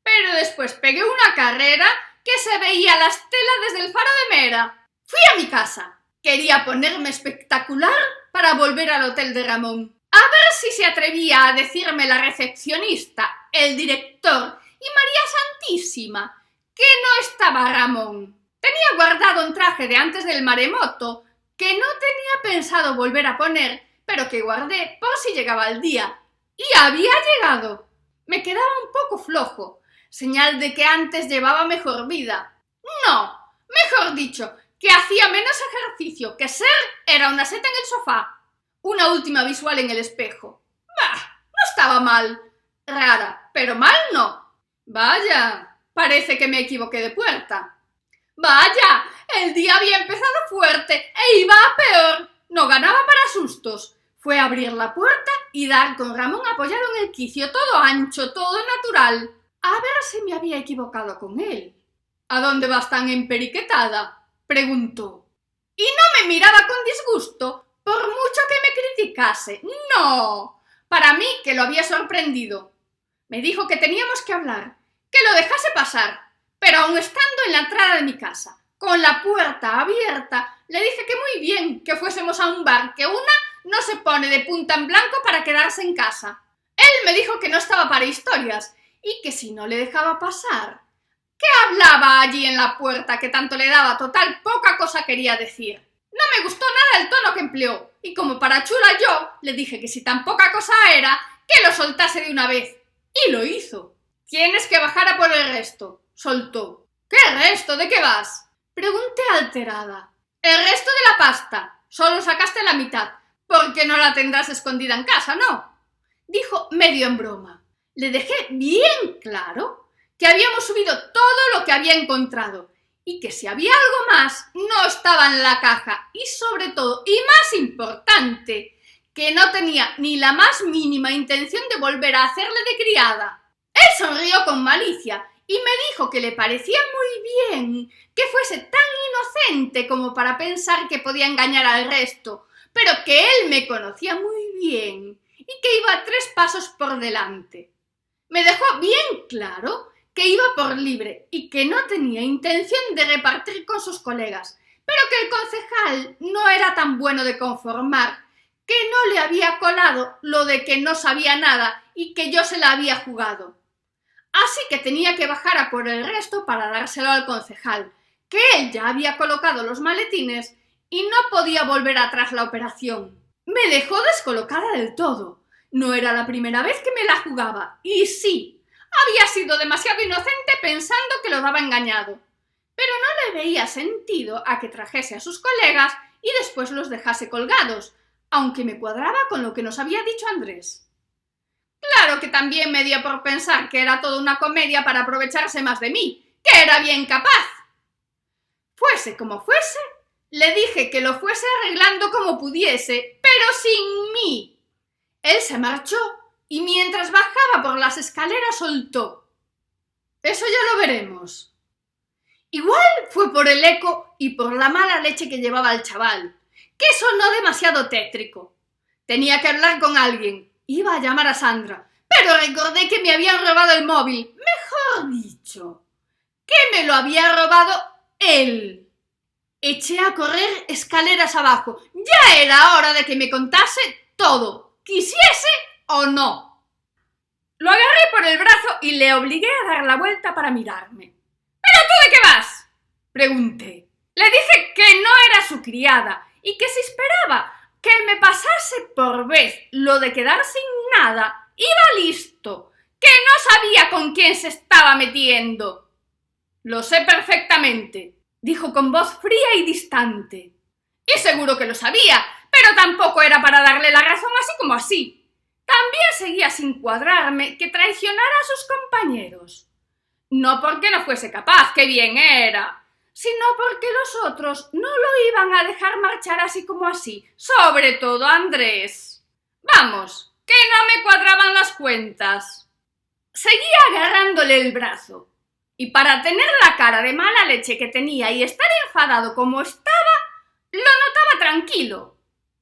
Speaker 1: pero después pegué una carrera que se veía las telas desde el faro de Mera. Fui a mi casa. Quería ponerme espectacular para volver al hotel de Ramón. A ver si se atrevía a decirme la recepcionista, el director y María Santísima que no estaba Ramón. Tenía guardado un traje de antes del maremoto que no tenía pensado volver a poner, pero que guardé por si llegaba el día. Y había llegado. Me quedaba un poco flojo, señal de que antes llevaba mejor vida. No, mejor dicho, que hacía menos ejercicio, que ser era una seta en el sofá. Una última visual en el espejo. Bah, no estaba mal. Rara, pero mal no. Vaya, parece que me equivoqué de puerta. Vaya, el día había empezado fuerte e iba a peor. No ganaba para sustos. Fue a abrir la puerta y dar con Ramón apoyado en el quicio, todo ancho, todo natural. A ver si me había equivocado con él. ¿A dónde vas tan emperiquetada?, preguntó. Y no me miraba con disgusto, por mucho que me criticase. No, para mí que lo había sorprendido. Me dijo que teníamos que hablar, que lo dejase pasar, pero aun estando en la entrada de mi casa, con la puerta abierta, le dije que muy bien que fuésemos a un bar, que una no se pone de punta en blanco para quedarse en casa. Él me dijo que no estaba para historias y que si no le dejaba pasar, ¿qué hablaba allí en la puerta que tanto le daba? Total, poca cosa quería decir. No me gustó nada el tono que empleó y como para chula yo le dije que si tan poca cosa era, que lo soltase de una vez. Y lo hizo. Tienes que bajar a por el resto, soltó. ¿Qué resto? ¿De qué vas?, pregunté alterada. El resto de la pasta. Solo sacaste la mitad, porque no la tendrás escondida en casa, ¿no?, dijo medio en broma. Le dejé bien claro que habíamos subido todo lo que había encontrado y que si había algo más no estaba en la caja y sobre todo, y más importante, que no tenía ni la más mínima intención de volver a hacerle de criada. Él sonrió con malicia y me dijo que le parecía muy bien que fuese tan inocente como para pensar que podía engañar al resto, pero que él me conocía muy bien y que iba 3 pasos por delante. Me dejó bien claro que iba por libre y que no tenía intención de repartir con sus colegas, pero que el concejal no era tan bueno de conformar, que no le había colado lo de que no sabía nada y que yo se la había jugado. Así que tenía que bajar a por el resto para dárselo al concejal, que él ya había colocado los maletines y no podía volver atrás la operación. Me dejó descolocada del todo. No era la primera vez que me la jugaba, y sí, había sido demasiado inocente pensando que lo daba engañado. Pero no le veía sentido a que trajese a sus colegas y después los dejase colgados, aunque me cuadraba con lo que nos había dicho Andrés. Claro que también me dio por pensar que era toda una comedia para aprovecharse más de mí, que era bien capaz. Fuese como fuese, le dije que lo fuese arreglando como pudiese, pero sin mí. Él se marchó y mientras bajaba por las escaleras soltó. Eso ya lo veremos. Igual fue por el eco y por la mala leche que llevaba el chaval, que sonó demasiado tétrico. Tenía que hablar con alguien. Iba a llamar a Sandra, pero recordé que me habían robado el móvil. Mejor dicho, que me lo había robado él. Eché a correr escaleras abajo. Ya era hora de que me contase todo, quisiese o no. Lo agarré por el brazo y le obligué a dar la vuelta para mirarme. ¿Pero tú de qué vas?, pregunté. Le dije que no era su criada y que si esperaba que me pasase por vez lo de quedar sin nada, iba listo, que no sabía con quién se estaba metiendo. Lo sé perfectamente, dijo con voz fría y distante. Y seguro que lo sabía, pero tampoco era para darle la razón así como así. También seguía sin cuadrarme que traicionara a sus compañeros. No porque no fuese capaz, que bien era, sino porque los otros no lo iban a dejar marchar así como así, sobre todo Andrés. Vamos, que no me cuadraban las cuentas. Seguía agarrándole el brazo. Y para tener la cara de mala leche que tenía y estar enfadado como estaba, lo notaba tranquilo.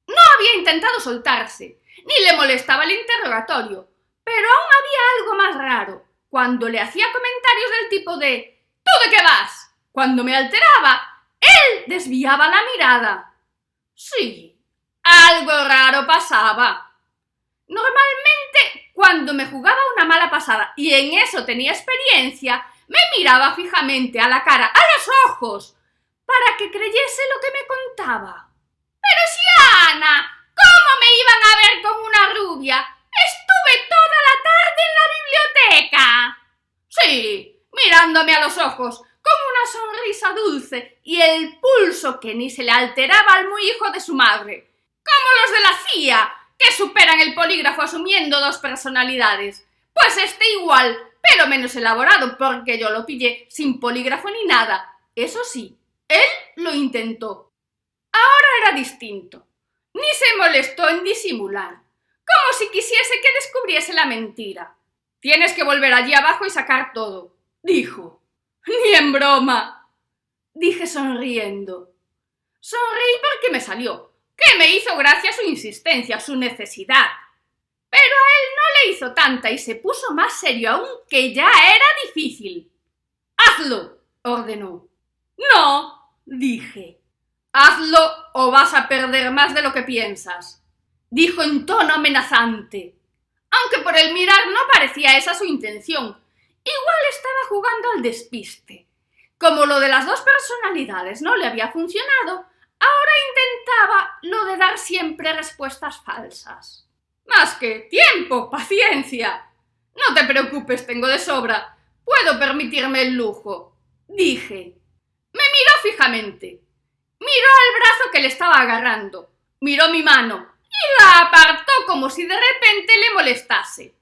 Speaker 1: No había intentado soltarse, ni le molestaba el interrogatorio, pero aún había algo más raro, cuando le hacía comentarios del tipo de «¿Tú de qué vas?». Cuando me alteraba, él desviaba la mirada. Sí, algo raro pasaba. Normalmente, cuando me jugaba una mala pasada y en eso tenía experiencia, me miraba fijamente a la cara, a los ojos, para que creyese lo que me contaba. Pero si Ana, ¿cómo me iban a ver con una rubia? Estuve toda la tarde en la biblioteca. Sí, mirándome a los ojos, con una sonrisa dulce y el pulso que ni se le alteraba al muy hijo de su madre. Como los de la CIA, que superan el polígrafo asumiendo dos personalidades. Pues este igual, pero menos elaborado, porque yo lo pillé sin polígrafo ni nada. Eso sí, él lo intentó. Ahora era distinto. Ni se molestó en disimular, como si quisiese que descubriese la mentira. Tienes que volver allí abajo y sacar todo, dijo. Ni en broma, dije sonriendo. Sonreí porque me salió, que me hizo gracia su insistencia, su necesidad. Pero a él no le hizo tanta y se puso más serio aún, que ya era difícil. Hazlo, ordenó. No, dije. Hazlo o vas a perder más de lo que piensas, dijo en tono amenazante. Aunque por el mirar no parecía esa su intención. Igual estaba jugando al despiste. Como lo de las dos personalidades no le había funcionado, ahora intentaba lo de dar siempre respuestas falsas. Más que tiempo, paciencia. No te preocupes, tengo de sobra. Puedo permitirme el lujo, dije. Me miró fijamente. Miró al brazo que le estaba agarrando. Miró mi mano y la apartó como si de repente le molestase.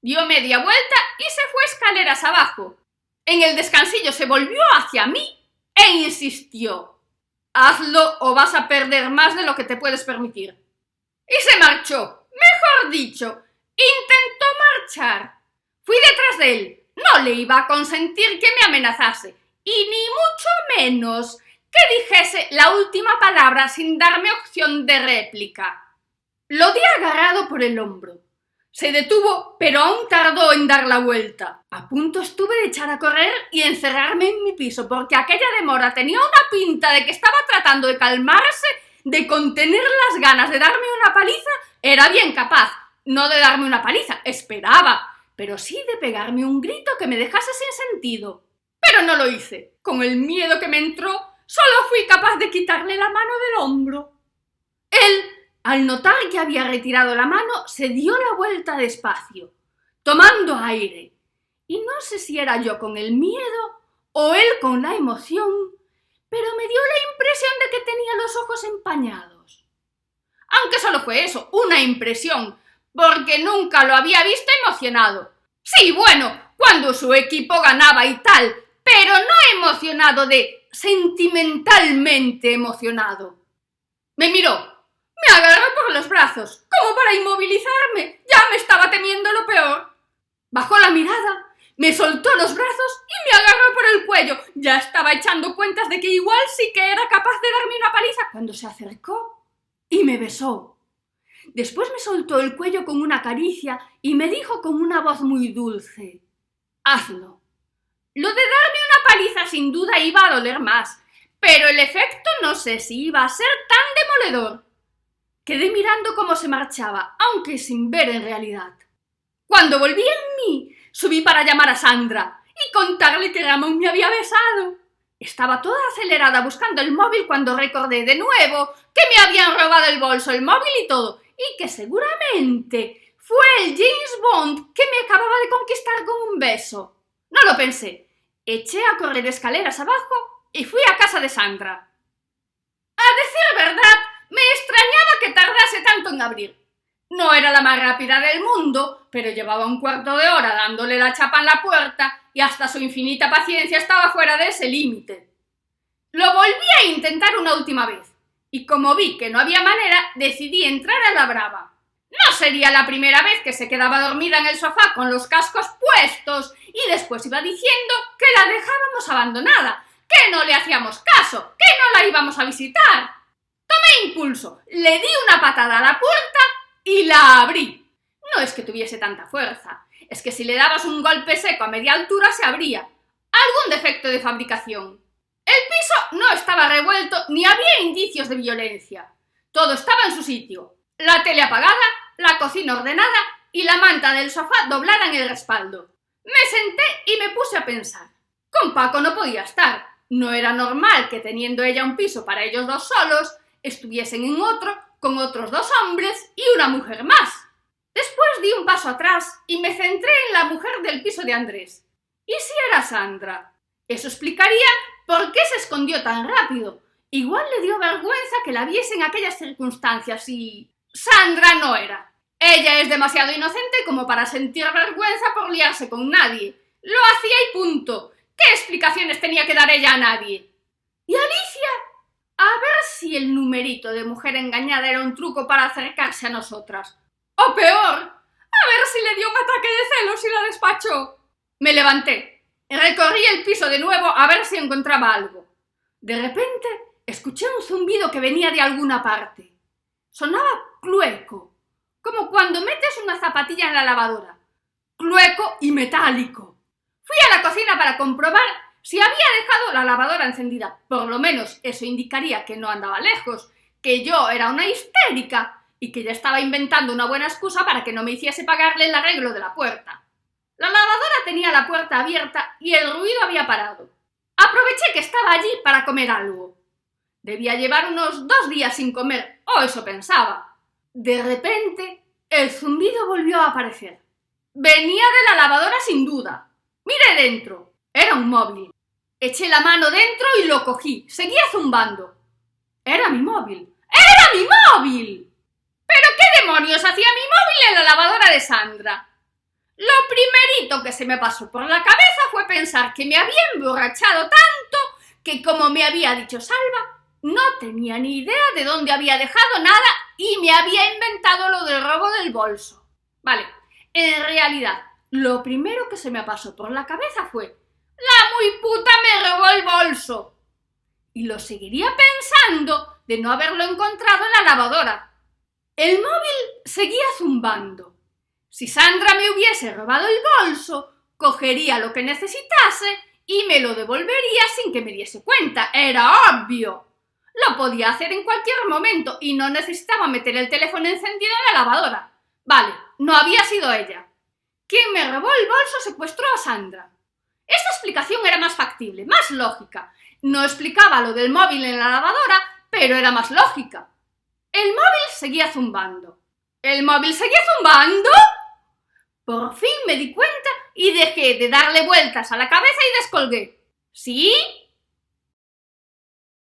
Speaker 1: Dio media vuelta y se fue escaleras abajo. En el descansillo se volvió hacia mí e insistió. Hazlo o vas a perder más de lo que te puedes permitir. Y se marchó. Mejor dicho, intentó marchar. Fui detrás de él. No le iba a consentir que me amenazase. Y ni mucho menos que dijese la última palabra sin darme opción de réplica. Lo di agarrado por el hombro. Se detuvo, pero aún tardó en dar la vuelta. A punto estuve de echar a correr y encerrarme en mi piso, porque aquella demora tenía una pinta de que estaba tratando de calmarse, de contener las ganas de darme una paliza. Era bien capaz, no de darme una paliza, esperaba, pero sí de pegarme un grito que me dejase sin sentido. Pero no lo hice. Con el miedo que me entró, solo fui capaz de quitarle la mano del hombro. Él, al notar que había retirado la mano, se dio la vuelta despacio, tomando aire. Y no sé si era yo con el miedo o él con la emoción, pero me dio la impresión de que tenía los ojos empañados. Aunque solo fue eso, una impresión, porque nunca lo había visto emocionado. Sí, bueno, cuando su equipo ganaba y tal, pero no emocionado de sentimentalmente emocionado. Me miró. Me agarró por los brazos, como para inmovilizarme. Ya me estaba temiendo lo peor. Bajó la mirada, me soltó los brazos y me agarró por el cuello. Ya estaba echando cuentas de que igual sí que era capaz de darme una paliza cuando se acercó y me besó. Después me soltó el cuello con una caricia y me dijo con una voz muy dulce: hazlo. Lo de darme una paliza sin duda iba a doler más, pero el efecto no sé si iba a ser tan demoledor. Quedé mirando cómo se marchaba, aunque sin ver en realidad. Cuando volví en mí, subí para llamar a Sandra y contarle que Ramón me había besado. Estaba toda acelerada buscando el móvil cuando recordé de nuevo que me habían robado el bolso, el móvil y todo, y que seguramente fue el James Bond que me acababa de conquistar con un beso. No lo pensé. Eché a correr escaleras abajo y fui a casa de Sandra. A decir verdad, me extrañaba que tardase tanto en abrir. No era la más rápida del mundo, pero llevaba un cuarto de hora dándole la chapa en la puerta y hasta su infinita paciencia estaba fuera de ese límite. Lo volví a intentar una última vez, y como vi que no había manera, decidí entrar a la brava. No sería la primera vez que se quedaba dormida en el sofá con los cascos puestos y después iba diciendo que la dejábamos abandonada, que no le hacíamos caso, que no la íbamos a visitar. Tomé impulso, le di una patada a la puerta y la abrí. No es que tuviese tanta fuerza, es que si le dabas un golpe seco a media altura se abría. Algún defecto de fabricación. El piso no estaba revuelto ni había indicios de violencia. Todo estaba en su sitio. La tele apagada, la cocina ordenada y la manta del sofá doblada en el respaldo. Me senté y me puse a pensar. Con Paco no podía estar. No era normal que teniendo ella un piso para ellos dos solos, estuviesen en otro con otros dos hombres y una mujer más. Después di un paso atrás y me centré en la mujer del piso de Andrés. ¿Y si era Sandra? Eso explicaría por qué se escondió tan rápido. Igual le dio vergüenza que la viese en aquellas circunstancias y... Sandra no era. Ella es demasiado inocente como para sentir vergüenza por liarse con nadie. Lo hacía y punto. ¿Qué explicaciones tenía que dar ella a nadie? ¿Y Alicia? A ver si el numerito de mujer engañada era un truco para acercarse a nosotras. O peor, a ver si le dio un ataque de celos y la despachó. Me levanté, recorrí el piso de nuevo a ver si encontraba algo. De repente escuché un zumbido que venía de alguna parte. Sonaba clueco, como cuando metes una zapatilla en la lavadora. Clueco y metálico. Fui a la cocina para comprobar si había dejado la lavadora encendida. Por lo menos eso indicaría que no andaba lejos, que yo era una histérica y que ya estaba inventando una buena excusa para que no me hiciese pagarle el arreglo de la puerta. La lavadora tenía la puerta abierta y el ruido había parado. Aproveché que estaba allí para comer algo. Debía llevar unos 2 días sin comer, o eso pensaba. De repente, el zumbido volvió a aparecer. Venía de la lavadora sin duda. Miré dentro. Era un móvil. Eché la mano dentro y lo cogí. Seguía zumbando. Era mi móvil. ¡Era mi móvil! ¿Pero qué demonios hacía mi móvil en la lavadora de Sandra? Lo primerito que se me pasó por la cabeza fue pensar que me había emborrachado tanto que, como me había dicho Salva, no tenía ni idea de dónde había dejado nada y me había inventado lo del robo del bolso. Vale, en realidad, lo primero que se me pasó por la cabeza fue: ¡la muy puta me robó el bolso! Y lo seguiría pensando de no haberlo encontrado en la lavadora. El móvil seguía zumbando. Si Sandra me hubiese robado el bolso, cogería lo que necesitase y me lo devolvería sin que me diese cuenta. Era obvio. Lo podía hacer en cualquier momento y no necesitaba meter el teléfono encendido en la lavadora. Vale, no había sido ella. Quien me robó el bolso secuestró a Sandra. Esta explicación era más factible, más lógica. No explicaba lo del móvil en la lavadora, pero era más lógica. El móvil seguía zumbando. ¿El móvil seguía zumbando? Por fin me di cuenta y dejé de darle vueltas a la cabeza y descolgué. ¿Sí?